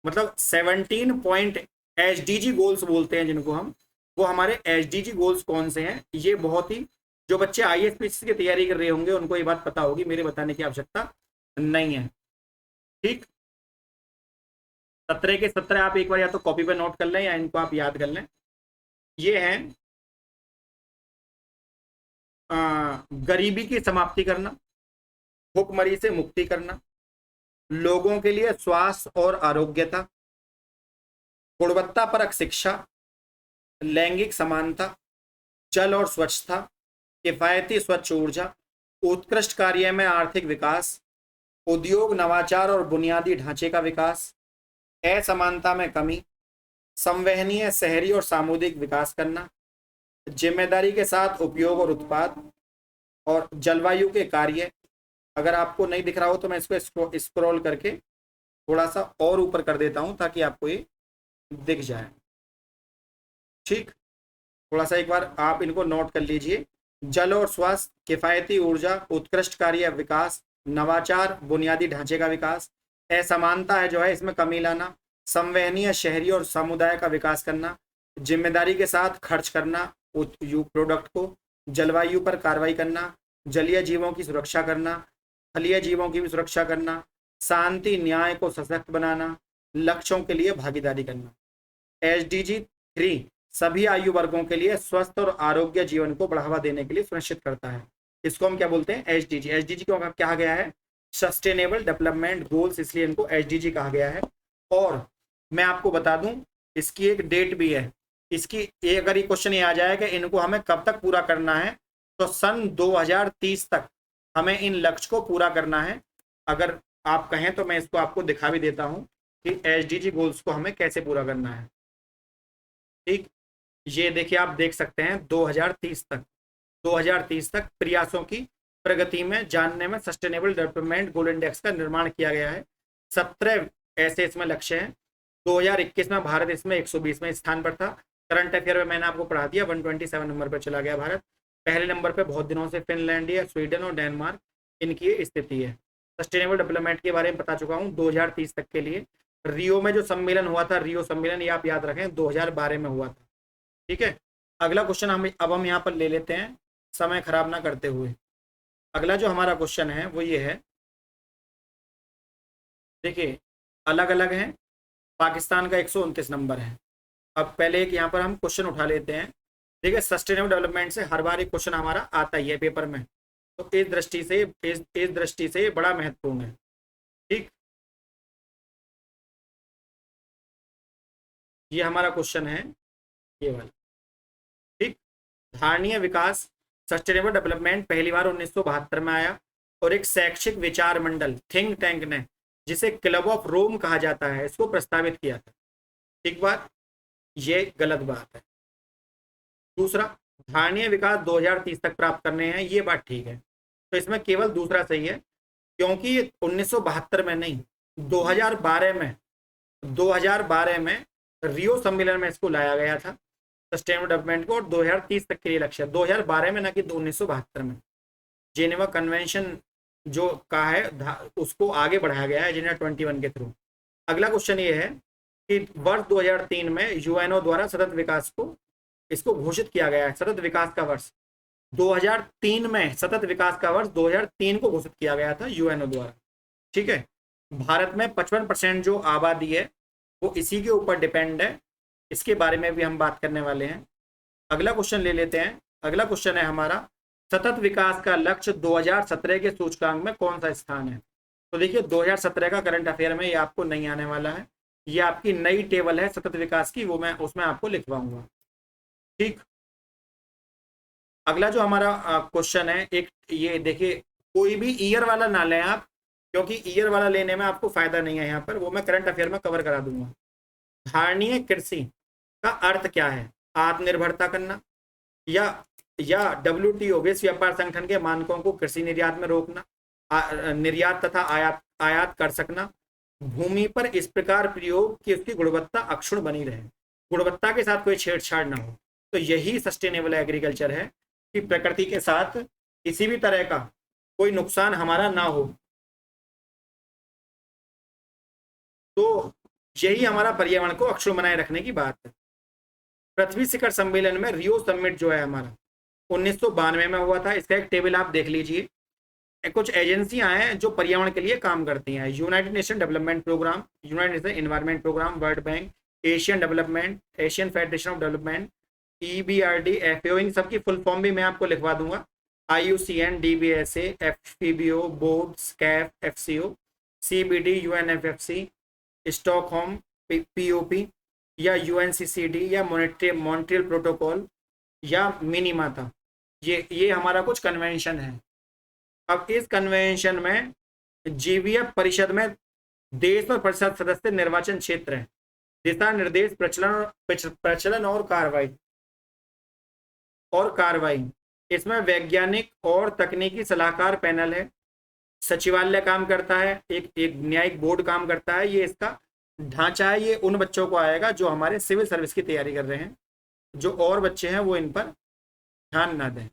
मतलब 17 पॉइंट एचडीजी गोल्स बोलते हैं जिनको हम, वो हमारे एचडीजी गोल्स कौन से हैं? ये बहुत ही, जो बच्चे आईएएस की तैयारी कर रहे होंगे उनको ये बात पता होगी, मेरे बताने की आवश्यकता नहीं है। ठीक, 17 के 17 आप एक बार या तो कॉपी पे नोट कर लें या इनको आप याद कर लें। ये हैं गरीबी की समाप्ति करना, भुखमरी से मुक्ति करना, लोगों के लिए स्वास्थ्य और आरोग्यता, गुणवत्तापरक शिक्षा, लैंगिक समानता, जल और स्वच्छता, किफायती स्वच्छ ऊर्जा, उत्कृष्ट कार्य में आर्थिक विकास, उद्योग नवाचार और बुनियादी ढांचे का विकास, असमानता में कमी, संवहनीय शहरी और सामुदायिक विकास करना, जिम्मेदारी के साथ उपयोग और उत्पाद, और जलवायु के कार्य। अगर आपको नहीं दिख रहा हो तो मैं इसको स्क्रॉल करके थोड़ा सा और ऊपर कर देता हूं ताकि आपको ये दिख जाए। ठीक, थोड़ा सा एक बार आप इनको नोट कर लीजिए। जल और स्वास्थ्य, किफायती ऊर्जा, उत्कृष्ट कार्य विकास, नवाचार, बुनियादी ढांचे का विकास, असमानता है जो है इसमें कमी लाना, संवहनीय शहरी और समुदाय का विकास करना, जिम्मेदारी के साथ खर्च करना प्रोडक्ट को, जलवायु पर कार्रवाई करना, जलीय जीवों की सुरक्षा करना, स्थलीय जीवों की भी सुरक्षा करना, शांति न्याय को सशक्त बनाना, लक्ष्यों के लिए भागीदारी करना। एसडीजी 3 सभी आयु वर्गों के लिए स्वस्थ और आरोग्य जीवन को बढ़ावा देने के लिए सुनिश्चित करता है। इसको हम क्या बोलते हैं? एसडीजी। एसडीजी को कहा गया है सस्टेनेबल डेवलपमेंट गोल्स, इसलिए इनको एसडीजी कहा गया है। और मैं आपको बता दूं इसकी एक डेट भी है। इसकी अगर ये क्वेश्चन ये आ जाए कि इनको हमें कब तक पूरा करना है, तो सन 2030 तक हमें इन लक्ष्य को पूरा करना है। अगर आप कहें तो मैं इसको आपको दिखा भी देता हूं कि एसडीजी गोल्स को हमें कैसे पूरा करना है। ठीक, ये देखिए आप देख सकते हैं 2030 तक प्रयासों की प्रगति में जानने में सस्टेनेबल डेवलपमेंट गोल इंडेक्स का निर्माण किया गया है। 17 ऐसे इसमें लक्ष्य हैं। 2021 में भारत इसमें 120वें स्थान पर था। करंट अफेयर में मैंने आपको पढ़ा दिया, 127 नंबर पर चला गया भारत। पहले नंबर पे बहुत दिनों से फिनलैंड या स्वीडन और डेनमार्क, इनकी स्थिति है। सस्टेनेबल डेवलपमेंट के बारे में बता चुका हूँ 2030 तक के लिए। रियो में जो सम्मेलन हुआ था, रियो सम्मेलन, ये आप याद रखें 2012 में हुआ था। ठीक है, अगला क्वेश्चन हम यहाँ पर ले लेते हैं समय खराब ना करते हुए। अगला जो हमारा क्वेश्चन है वो ये है, देखिए अलग अलग है। पाकिस्तान का 129 नंबर है। अब पहले एक यहाँ पर हम क्वेश्चन उठा लेते हैं। देखिए सस्टेनेबल डेवलपमेंट से हर बार एक क्वेश्चन हमारा आता ही है पेपर में, तो इस दृष्टि से बड़ा महत्वपूर्ण है। ठीक, ये हमारा क्वेश्चन है ये वाला। ठीक, धारणीय विकास सस्टेनेबल डेवलपमेंट पहली बार 1972 में आया, और एक शैक्षिक विचार मंडल थिंक टैंक ने, जिसे क्लब ऑफ रोम कहा जाता है, इसको प्रस्तावित किया था। ठीक बात, ये गलत बात है। दूसरा, धारणीय विकास 2030 तक प्राप्त करने हैं, ये बात ठीक है। तो इसमें केवल दूसरा सही है, क्योंकि 1972 में नहीं, 2012 में 2012 में रियो सम्मेलन में इसको लाया गया था सस्टेनेबल डेवलपमेंट को, और 2030 तक के लिए लक्ष्य 2012 में, ना कि 1972 में। जेनेवा कन्वेंशन जो का है उसको आगे बढ़ाया गया है एजेंडा 21 के थ्रू। अगला क्वेश्चन ये है कि वर्ष 2003 में यूएनओ द्वारा सतत विकास को इसको घोषित किया गया है, सतत विकास का वर्ष 2003 में, सतत विकास का वर्ष 2003 को घोषित किया गया था यूएनओ द्वारा। ठीक है, भारत में 55% जो आबादी है वो इसी के ऊपर डिपेंड है, इसके बारे में भी हम बात करने वाले हैं। अगला क्वेश्चन ले लेते हैं। अगला क्वेश्चन है हमारा, सतत विकास का लक्ष्य 2017 के सूचकांक में कौन सा स्थान है? तो देखिए 2017 का करंट अफेयर में ये आपको नहीं आने वाला है, ये आपकी नई टेबल है सतत विकास की, वो मैं उसमें आपको लिखवाऊंगा। ठीक, अगला जो हमारा क्वेश्चन है, एक ये देखिए, कोई भी ईयर वाला ना लें आप, क्योंकि ईयर वाला लेने में आपको फायदा नहीं है यहाँ पर, वो मैं करंट अफेयर में कवर करा दूंगा। धारणीय कृषि का अर्थ क्या है? आत्मनिर्भरता करना, या WTO विश्व व्यापार संगठन के मानकों को कृषि निर्यात में रोकना, निर्यात तथा आयात कर सकना, भूमि पर इस प्रकार प्रयोग कि उसकी गुणवत्ता अक्षुण्ण बनी रहे, गुणवत्ता के साथ कोई छेड़छाड़ ना हो। तो यही सस्टेनेबल एग्रीकल्चर है कि प्रकृति के साथ किसी भी तरह का कोई नुकसान हमारा ना हो। तो यही हमारा पर्यावरण को अक्षुण्ण बनाए रखने की बात है। पृथ्वी शिखर सम्मेलन में रियो समिट जो है हमारा 1992 में हुआ था, इसका एक टेबल आप देख लीजिए। कुछ एजेंसियां हैं जो पर्यावरण के लिए काम करती हैं, United Nation Development Programme, United Nation Environment Programme, World Bank, Asian Development, Asian Federation of Development, EBRD, FAO, इन सबकी फुल फॉर्म भी मैं आपको लिखवा दूंगा। IUCN, DBSA, FPBO, board, SCAF, FCO, CBD, UNFFC, Stockholm POP, या UNCCD, या Montreal protocol, या मिनीमाता, ये हमारा कुछ कन्वेंशन है। अब इस कन्वेंशन में GVF परिषद में देश और परिषद सदस्य निर्वाचन क्षेत्र है, दिशा निर्देश, प्रचलन और कार्रवाई। इसमें वैज्ञानिक और तकनीकी सलाहकार पैनल है, सचिवालय काम करता है, एक न्यायिक बोर्ड काम करता है। ये इसका ढांचा है, ये उन बच्चों को आएगा जो हमारे सिविल सर्विस की तैयारी कर रहे हैं, जो और बच्चे हैं वो इन पर ध्यान ना दें।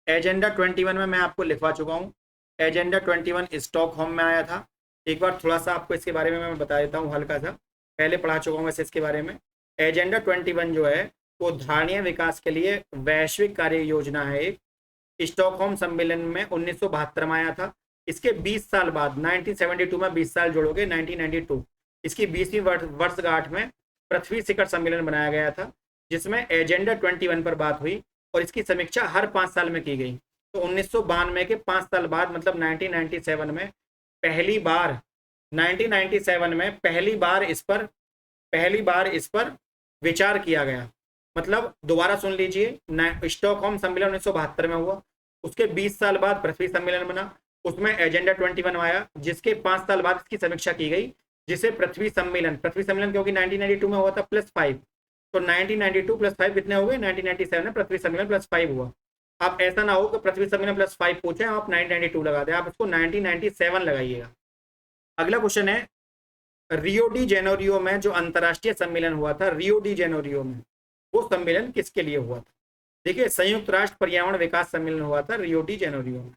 एजेंडा 21 में मैं आपको लिखवा चुका हूँ। एजेंडा 21 स्टॉकहोम में आया था। एक बार थोड़ा सा आपको इसके बारे में मैं बता देता हूँ, हल्का सा, पहले पढ़ा चुका हूँ वैसे इसके बारे में। एजेंडा 21 जो है वो धारणीय विकास के लिए वैश्विक कार्य योजना है। एक स्टॉकहोम सम्मेलन में 1972 में आया था। इसके 20 साल बाद 1972 में 20 साल जोड़ोगे 1992, इसकी 20वीं वर्षगांठ में पृथ्वी शिखर सम्मेलन बनाया गया था, जिसमें एजेंडा 21 पर बात हुई और इसकी समीक्षा हर 5 साल में की गई। तो 1992 के 5 साल बाद, मतलब 1997 में पहली बार इस पर विचार किया गया। मतलब दोबारा सुन लीजिए, स्टॉकहोम सम्मेलन 1972 में हुआ, उसके 20 साल बाद पृथ्वी सम्मेलन बना, उसमें एजेंडा 21 आया, जिसके 5 साल बाद इसकी समीक्षा की गई, जिसे पृथ्वी सम्मेलन क्योंकि 1992 में हुआ था +5, तो 1992 +5 कितने हो गए? 1997 में पृथ्वी सम्मेलन +5 हुआ। आप ऐसा ना हो कि पृथ्वी सम्मेलन +5 पूछे, आप 1992 लगा दें, आप इसको 1997 लगाइएगा। अगला क्वेश्चन है, रियो डी जेनेरियो में जो अंतर्राष्ट्रीय सम्मेलन हुआ था, रियो डी जेनेरियो में, वो सम्मेलन किसके लिए हुआ था? देखिए, संयुक्त राष्ट्र पर्यावरण विकास सम्मेलन हुआ था रियो डी जेनेरियो में।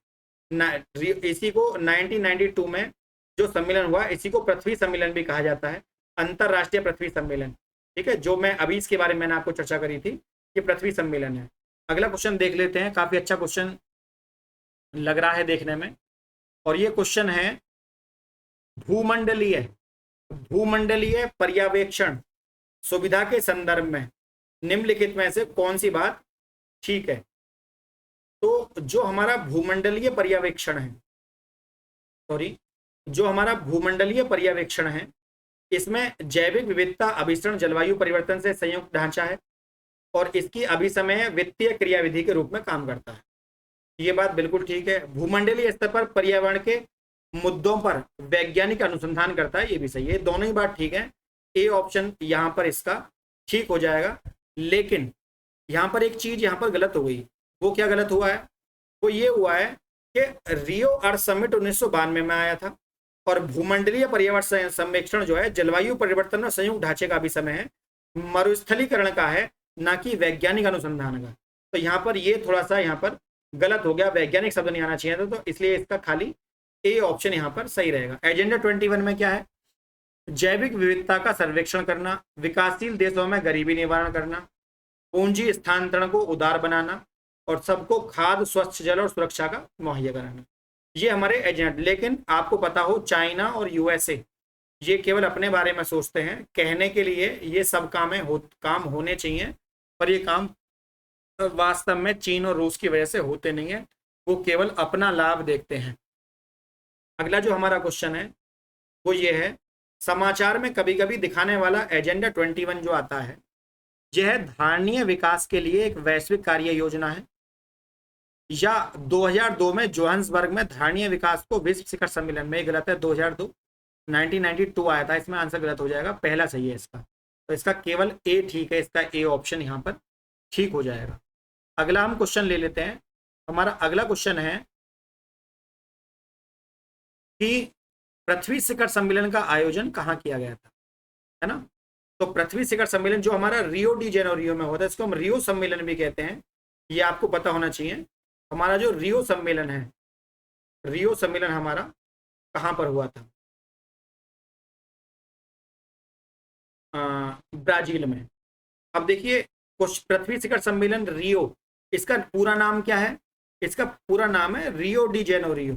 इसी को 1992 में जो सम्मेलन हुआ, इसी को पृथ्वी सम्मेलन भी कहा जाता है, अंतरराष्ट्रीय पृथ्वी सम्मेलन। ठीक है, जो मैं अभी इसके बारे में मैंने आपको चर्चा करी थी, कि पृथ्वी सम्मेलन है। अगला क्वेश्चन देख लेते हैं, काफी अच्छा क्वेश्चन लग रहा है देखने में, और ये क्वेश्चन है, भूमंडलीय पर्यवेक्षण सुविधा के संदर्भ में निम्नलिखित में से कौन सी बात ठीक है? तो जो हमारा भूमंडलीय पर्यवेक्षण है, इसमें जैविक विविधता अभिसरण जलवायु परिवर्तन से संयुक्त ढांचा है, और इसकी अभिसमय वित्तीय क्रियाविधि के रूप में काम करता है। ये बात बिल्कुल ठीक है। भूमंडलीय स्तर पर पर्यावरण के मुद्दों पर वैज्ञानिक अनुसंधान करता है, ये भी सही है। दोनों ही बात ठीक है, ए ऑप्शन यहाँ पर इसका ठीक हो जाएगा। लेकिन यहाँ पर एक चीज यहाँ पर गलत हो गई। वो क्या गलत हुआ है? वो ये हुआ है कि रियो अर्थ समिट 1992 में आया था और भूमंडलीय पर्यावरण सर्वेक्षण जो है जलवायु परिवर्तन और संयुक्त ढांचे का भी समय है, मरुस्थलीकरण का है, ना कि वैज्ञानिक अनुसंधान का। तो यहाँ पर ये थोड़ा सा यहाँ पर गलत हो गया, वैज्ञानिक शब्द नहीं आना चाहिए था, तो इसलिए इसका खाली ए ऑप्शन यहाँ पर सही रहेगा। एजेंडा 21 में क्या है? जैविक विविधता का सर्वेक्षण करना, विकासशील देशों में गरीबी निवारण करना, पूंजी स्थानांतरण को उदार बनाना और सबको खाद्य, स्वच्छ जल और सुरक्षा का मुहैया कराना, ये हमारे एजेंडा। लेकिन आपको पता हो चाइना और यूएसए ये केवल अपने बारे में सोचते हैं, कहने के लिए ये सब काम होने चाहिए, पर ये काम वास्तव में चीन और रूस की वजह से होते नहीं है, वो केवल अपना लाभ देखते हैं। अगला जो हमारा क्वेश्चन है वो ये है, समाचार में कभी कभी दिखाने वाला एजेंडा 21 जो आता है, यह धारणीय विकास के लिए एक वैश्विक कार्य योजना है या 2002 में जोहान्सबर्ग में धारणीय विकास को विश्व शिखर सम्मेलन में? गलत है, 2002 1992 आया था, इसमें आंसर गलत हो जाएगा, पहला सही है इसका। तो इसका केवल ए ठीक है, इसका ए ऑप्शन यहाँ पर ठीक हो जाएगा। अगला हम क्वेश्चन ले लेते हैं। हमारा अगला क्वेश्चन है कि पृथ्वी शिखर सम्मेलन का आयोजन कहाँ किया गया था, है ना? तो पृथ्वी शिखर सम्मेलन जो हमारा रियो डी जेनेरियो में होता है, इसको हम रियो सम्मेलन भी कहते हैं, ये आपको पता होना चाहिए। हमारा जो रियो सम्मेलन है, रियो सम्मेलन हमारा कहाँ पर हुआ था? ब्राजील में। अब देखिए, पृथ्वी शिखर सम्मेलन रियो, इसका पूरा नाम क्या है? इसका पूरा नाम है रियो डी जेनेरियो।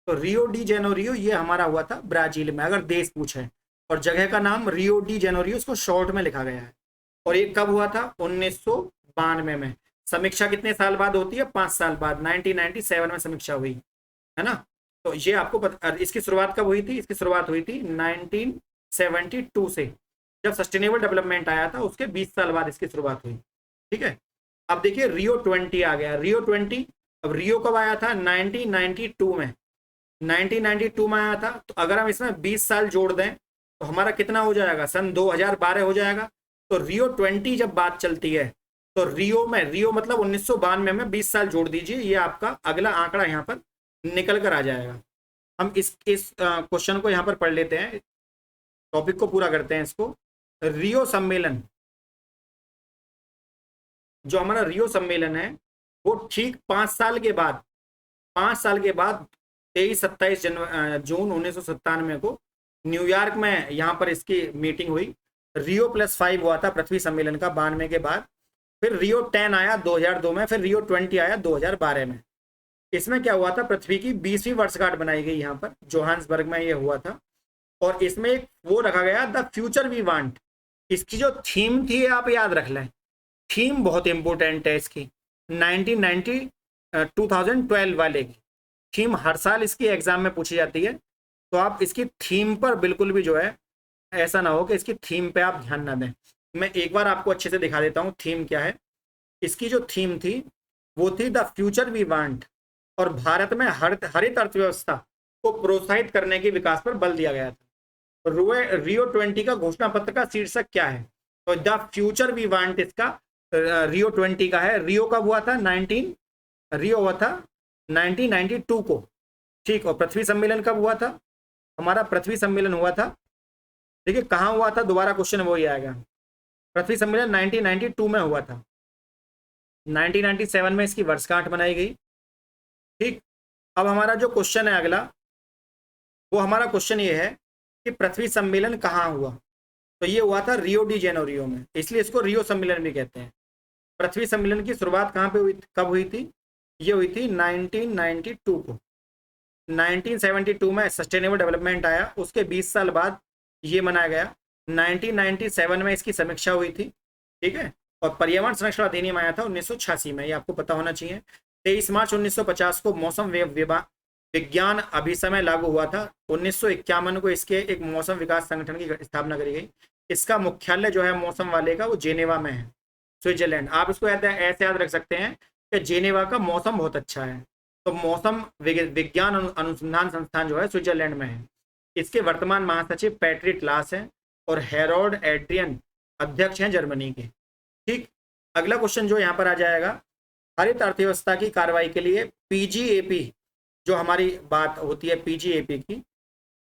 तो रियो डी जेनेरियो ये हमारा हुआ था ब्राजील में, अगर देश पूछे, और जगह का नाम रियो डी जेनेरियो, इसको शॉर्ट में लिखा गया है। और ये कब हुआ था? 1992 में। समीक्षा कितने साल बाद होती है? 5 साल बाद, 1997 में समीक्षा हुई, है ना? तो ये आपको पता। इसकी शुरुआत कब हुई थी? इसकी शुरुआत हुई थी 1972 से, जब सस्टेनेबल डेवलपमेंट आया था उसके 20 साल बाद इसकी शुरुआत हुई। ठीक है, अब देखिए रियो 20 आ गया, रियो 20। अब रियो कब आया था? 1992 में, 1992 में आया था। तो अगर हम इसमें 20 साल जोड़ दें तो हमारा कितना हो जाएगा? सन 2012 हो जाएगा। तो रियो 20 जब बात चलती है तो रियो में, रियो मतलब 1992 में 20 साल जोड़ दीजिए, ये आपका अगला आंकड़ा यहाँ पर निकल कर आ जाएगा। हम इस क्वेश्चन को यहाँ पर पढ़ लेते हैं, टॉपिक को पूरा करते हैं इसको। रियो सम्मेलन, जो हमारा रियो सम्मेलन है वो ठीक 5 साल के बाद, 5 साल के बाद 23-27 जून 1997 को न्यूयॉर्क में यहाँ पर इसकी मीटिंग हुई। रियो +5 हुआ था पृथ्वी सम्मेलन का 92 के बाद। फिर रियो 10 आया 2002 में, फिर रियो 20 आया 2012 में। इसमें क्या हुआ था? पृथ्वी की 20वीं वर्षगांठ बनाई गई यहाँ पर, जोहान्सबर्ग में ये हुआ था। और इसमें एक वो रखा गया, द फ्यूचर वी वांट। इसकी जो थीम थी आप याद रख लें, थीम बहुत इंपॉर्टेंट है इसकी। 2012 वाले की थीम हर साल इसकी एग्जाम में पूछी जाती है, तो आप इसकी थीम पर बिल्कुल भी जो है ऐसा ना हो कि इसकी थीम पे आप ध्यान ना दें। मैं एक बार आपको अच्छे से दिखा देता हूँ थीम क्या है। इसकी जो थीम थी वो थी द फ्यूचर वी वांट, और भारत में हरित अर्थव्यवस्था को प्रोत्साहित करने के विकास पर बल दिया गया था। रियो 20 का घोषणा पत्र का शीर्षक क्या है? तो द फ्यूचर वी वांट इसका रियो 20 का है। रियो कब हुआ था? रियो हुआ था 1992 को, ठीक। और पृथ्वी सम्मेलन कब हुआ था? हमारा पृथ्वी सम्मेलन हुआ था, देखिए कहाँ हुआ था, दोबारा क्वेश्चन वही आएगा। पृथ्वी सम्मेलन 1992 में हुआ था, 1997 में इसकी वर्षगांठ बनाई गई, ठीक। अब हमारा जो क्वेश्चन है अगला, वो हमारा क्वेश्चन ये है कि पृथ्वी सम्मेलन कहाँ हुआ? तो ये हुआ था रियो डी जेनेरियो में, इसलिए इसको रियो सम्मेलन भी कहते हैं। पृथ्वी सम्मेलन की शुरुआत कहाँ पे हुई, कब हुई थी? ये हुई थी 1992 को। 1972 में सस्टेनेबल डेवलपमेंट आया, उसके 20 साल बाद ये मनाया गया। 1997 में इसकी समीक्षा हुई थी, ठीक है। और पर्यावरण संरक्षण अधिनियम आया था 1986 में, ये आपको पता होना चाहिए। 23 मार्च 1950 को मौसम विज्ञान अभिसमय लागू हुआ था। 1951 को इसके एक मौसम विकास संगठन की स्थापना करी गई। इसका मुख्यालय जो है मौसम वाले का वो जेनेवा में है, स्विट्जरलैंड। आप इसको ऐसे याद रख सकते हैं कि जेनेवा का मौसम बहुत अच्छा है। तो मौसम विज्ञान अनुसंधान संस्थान जो है स्विट्जरलैंड में है। इसके वर्तमान महासचिव पैट्रिक लास हैं और हेरोल्ड एड्रियन अध्यक्ष हैं जर्मनी के। ठीक, अगला क्वेश्चन जो यहाँ पर आ जाएगा, हरित अर्थव्यवस्था की कार्रवाई के लिए पीजीएपी, जो हमारी बात होती है पीजीएपी की,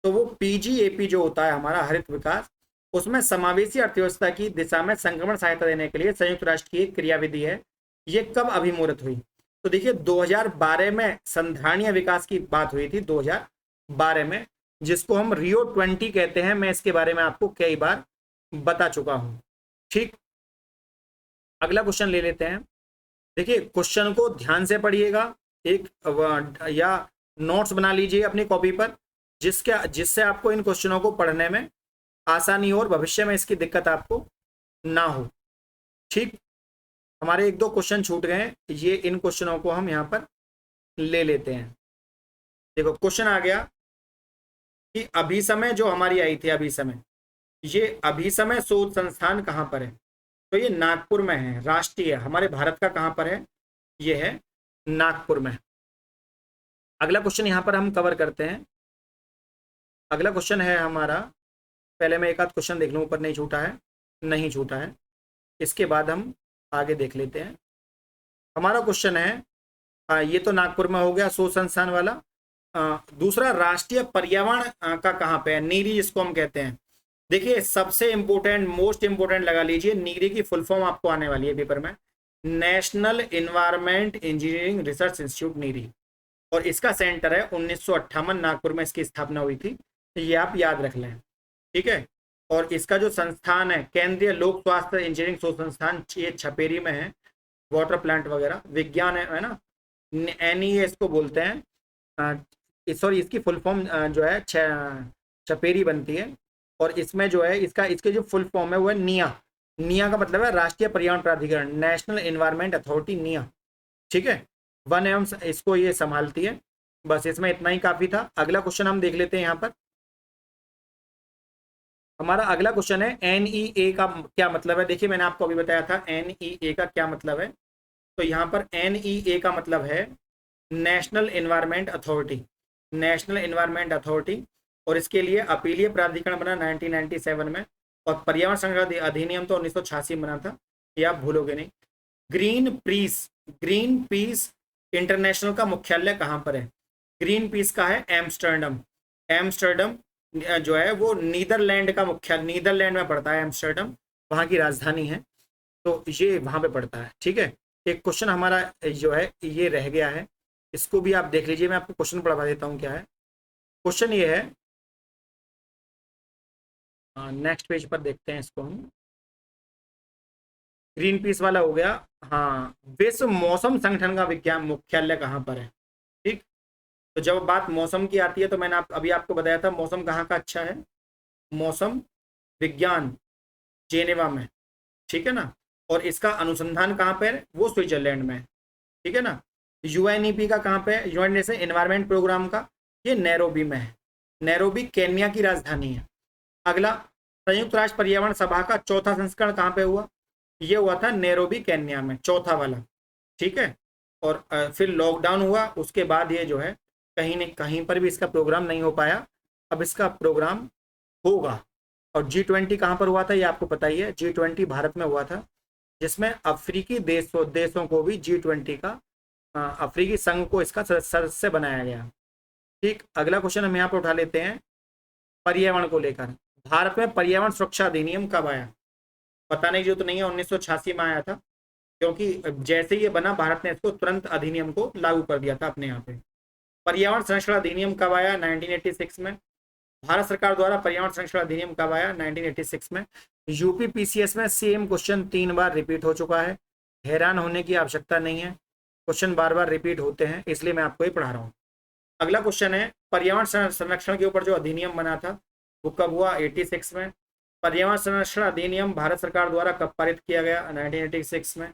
तो वो पीजीएपी जो होता है हमारा हरित विकास, उसमें समावेशी अर्थव्यवस्था की दिशा में संक्रमण सहायता देने के लिए संयुक्त राष्ट्र की एक क्रियाविधि है। ये कब अभिमूर्त हुई? तो देखिए 2012 में संधारणीय विकास की बात हुई थी, 2012 में, जिसको हम रियो 20 कहते हैं। मैं इसके बारे में आपको कई बार बता चुका हूं। ठीक, अगला क्वेश्चन ले लेते हैं। देखिए क्वेश्चन को ध्यान से पढ़िएगा, एक या नोट्स बना लीजिए अपनी कॉपी पर, जिससे आपको इन क्वेश्चनों को पढ़ने में आसानी हो और भविष्य में इसकी दिक्कत आपको ना हो। ठीक, हमारे एक दो क्वेश्चन छूट गए, ये इन क्वेश्चनों को हम यहाँ पर ले लेते हैं। देखो क्वेश्चन आ गया कि अभिसमय जो हमारी आई थी, अभिसमय, ये अभिसमय शोध संस्थान कहाँ पर है? तो ये नागपुर में है, राष्ट्रीय, हमारे भारत का कहाँ पर है? ये है नागपुर में। अगला क्वेश्चन यहाँ पर हम कवर करते हैं। अगला क्वेश्चन है हमारा, पहले मैं एक आध क्वेश्चन देख लूँ ऊपर नहीं छूटा है, नहीं छूटा है, इसके बाद हम आगे देख लेते हैं। हमारा क्वेश्चन है, ये तो नागपुर में हो गया शोध संस्थान वाला। दूसरा, राष्ट्रीय पर्यावरण का कहाँ पे है? नीरी जिसको हम कहते हैं। देखिए सबसे इंपॉर्टेंट, मोस्ट इंपॉर्टेंट लगा लीजिए, नीरी की फुल फॉर्म आपको आने वाली है पेपर में, National Environment Engineering Research Institute NEERI, और इसका सेंटर है 1958 नागपुर में इसकी स्थापना हुई थी, ये आप याद रख लें। ठीक है, और इसका जो संस्थान है केंद्रीय लोक स्वास्थ्य इंजीनियरिंग शोध संस्थान, ये छपेरी में है, वाटर प्लांट वगैरह विज्ञान है ना, NEA इसको बोलते हैं। सॉरी, इसकी फुल फॉर्म जो है छपेरी बनती है, और इसमें जो है इसके जो फुल फॉर्म है वो है निया। निया का मतलब है राष्ट्रीय पर्यावरण प्राधिकरण, नेशनल एनवायरमेंट अथॉरिटी, निया। ठीक है, वन एवं इसको ये संभालती है। बस इसमें इतना ही काफी था। अगला क्वेश्चन हम देख लेते हैं। यहाँ पर हमारा अगला क्वेश्चन है NEA का क्या मतलब है? देखिए मैंने आपको अभी बताया था NEA का क्या मतलब है। तो यहाँ पर NEA का मतलब है national environment authority, national environment authority, और इसके लिए अपीलीय प्राधिकरण बना 1997 में, और पर्यावरण संरक्षण अधिनियम तो 1986 में बना था, ये आप भूलोगे नहीं। ग्रीन पीस इंटरनेशनल का मुख्यालय कहाँ पर है? ग्रीन पीस का है एम्स्टर्डम। एम्स्टर्डम जो है वो नीदरलैंड का मुख्यालय, नीदरलैंड में पड़ता है एम्स्टर्डम, वहाँ की राजधानी है, तो ये वहाँ पे पड़ता है। ठीक है, एक क्वेश्चन हमारा जो है ये रह गया है, इसको भी आप देख लीजिए, मैं आपको क्वेश्चन पढ़वा देता हूँ क्या है। क्वेश्चन ये है, नेक्स्ट पेज पर देखते हैं इसको हम। ग्रीन पीस वाला हो गया। हाँ, विश्व मौसम संगठन का विज्ञान मुख्यालय कहाँ पर है? ठीक, तो जब बात मौसम की आती है तो मैंने अभी आपको बताया था मौसम कहाँ का अच्छा है, मौसम विज्ञान जेनेवा में। ठीक है ना, और इसका अनुसंधान कहाँ पे है? वो स्विट्जरलैंड में। ठीक है ना, UNEP का कहाँ पे है? यूनाइटेड नेशन एनवायरमेंट प्रोग्राम का, ये नैरोबी में है। नैरोबी केन्या की राजधानी है। अगला, संयुक्त राष्ट्र पर्यावरण सभा का चौथा संस्करण कहाँ पे हुआ? ये हुआ था नैरोबी केन्या में, चौथा वाला। ठीक है, और फिर लॉकडाउन हुआ, उसके बाद ये जो है कहीं न कहीं पर भी इसका प्रोग्राम नहीं हो पाया। अब इसका प्रोग्राम होगा। और G20 कहाँ पर हुआ था? ये आपको पता ही है, G20 भारत में हुआ था, जिसमें अफ्रीकी देशों को भी G20 का, अफ्रीकी संघ को इसका सदस्य बनाया गया। ठीक, अगला क्वेश्चन हम यहाँ पर उठा लेते हैं पर्यावरण को लेकर। भारत में पर्यावरण सुरक्षा अधिनियम कब आया? बताने की जरूरत नहीं है, 1986 में आया था, क्योंकि जैसे ये बना भारत ने इसको तुरंत अधिनियम को लागू कर दिया था अपने यहाँ पे। पर्यावरण संरक्षण अधिनियम कब आया? 1986 में। भारत सरकार द्वारा पर्यावरण संरक्षण अधिनियम कब आया? 1986 में। यूपी PCS में सेम क्वेश्चन 3 बार रिपीट हो चुका है, हैरान होने की आवश्यकता नहीं है, क्वेश्चन बार बार रिपीट होते हैं, इसलिए मैं आपको ये पढ़ा रहा हूँ। अगला क्वेश्चन है, पर्यावरण संरक्षण के ऊपर जो अधिनियम बना था वो कब हुआ? 86 में। पर्यावरण संरक्षण अधिनियम भारत सरकार द्वारा कब पारित किया गया? 1986 में।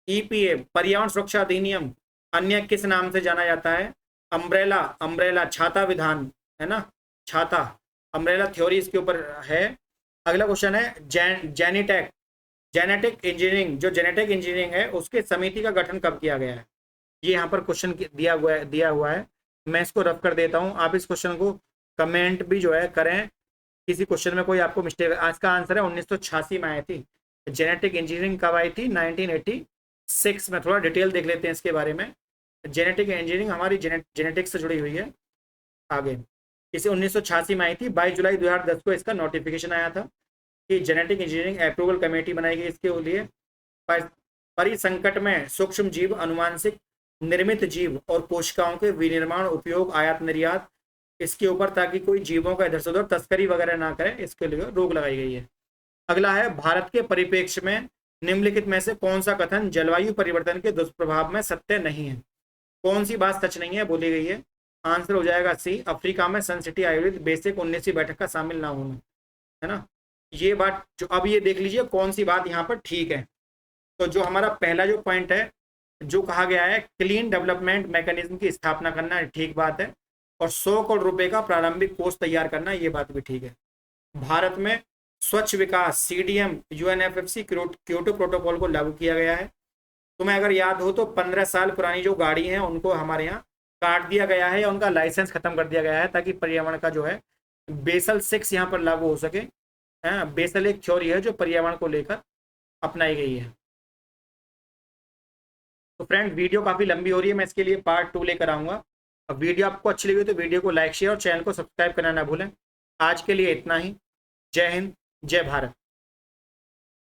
EPA पर्यावरण सुरक्षा अधिनियम अन्य किस नाम से जाना जाता है? अम्ब्रेला छाता विधान, है ना, छाता, अम्ब्रेला थ्योरी इसके ऊपर है। अगला क्वेश्चन है, जेनेटिक इंजीनियरिंग, जो जेनेटिक इंजीनियरिंग है उसके समिति का गठन कब किया गया है? ये यहाँ पर क्वेश्चन दिया हुआ है। मैं इसको रफ कर देता हूँ, आप इस क्वेश्चन को कमेंट भी जो है करें, किसी क्वेश्चन में कोई आपको मिस्टेक। आज का आंसर है 1986 में आई थी। जेनेटिक इंजीनियरिंग कब आई थी? 1986 में। थोड़ा डिटेल देख लेते हैं इसके बारे में। जेनेटिक इंजीनियरिंग हमारी जेनेटिक्स से जुड़ी हुई है। आगे इसे 1986 में आई थी। 22 जुलाई 2010 को इसका नोटिफिकेशन आया था कि जेनेटिक इंजीनियरिंग अप्रूवल कमेटी बनाई गई इसके लिए। परिसंकट में सूक्ष्म जीव, अनुवांशिक निर्मित जीव और कोशिकाओं के विनिर्माण, उपयोग, आयात निर्यात इसके ऊपर, ताकि कोई जीवों का इधर से उधर तस्करी वगैरह ना करे, इसके लिए रोक लगाई गई है। अगला है, भारत के परिप्रेक्ष्य में निम्नलिखित में से कौन सा कथन जलवायु परिवर्तन के दुष्प्रभाव में सत्य नहीं है? कौन सी बात सच नहीं है बोली गई है? आंसर हो जाएगा सी, अफ्रीका में सन सिटी आयोजित बेसिक 19वीं बैठक का शामिल ना होना, है ना। ये बात जो, अब ये देख लीजिए कौन सी बात यहाँ पर ठीक है। तो जो हमारा पहला जो पॉइंट है, जो कहा गया है क्लीन डेवलपमेंट मैकेनिज्म की स्थापना करना, ठीक बात है। और 100 करोड़ रुपए का प्रारंभिक कोष तैयार करना, ये बात भी ठीक है। भारत में स्वच्छ विकास CDM UNFCCC क्योटो प्रोटोकॉल को लागू किया गया है। तुम्हें अगर याद हो तो 15 साल पुरानी जो गाड़ी है उनको हमारे यहाँ काट दिया गया है, या उनका लाइसेंस खत्म कर दिया गया है, ताकि पर्यावरण का जो है बेसल 6 यहाँ पर लागू हो सके। बेसल एक थ्योरी है जो पर्यावरण को लेकर अपनाई गई है। तो फ्रेंड, वीडियो काफ़ी लंबी हो रही है, मैं इसके लिए पार्ट 2 लेकर आऊँगा। अब वीडियो आपको अच्छी लगी तो वीडियो को लाइक, शेयर और चैनल को सब्सक्राइब करना ना भूलें। आज के लिए इतना ही। जय हिंद, जय भारत।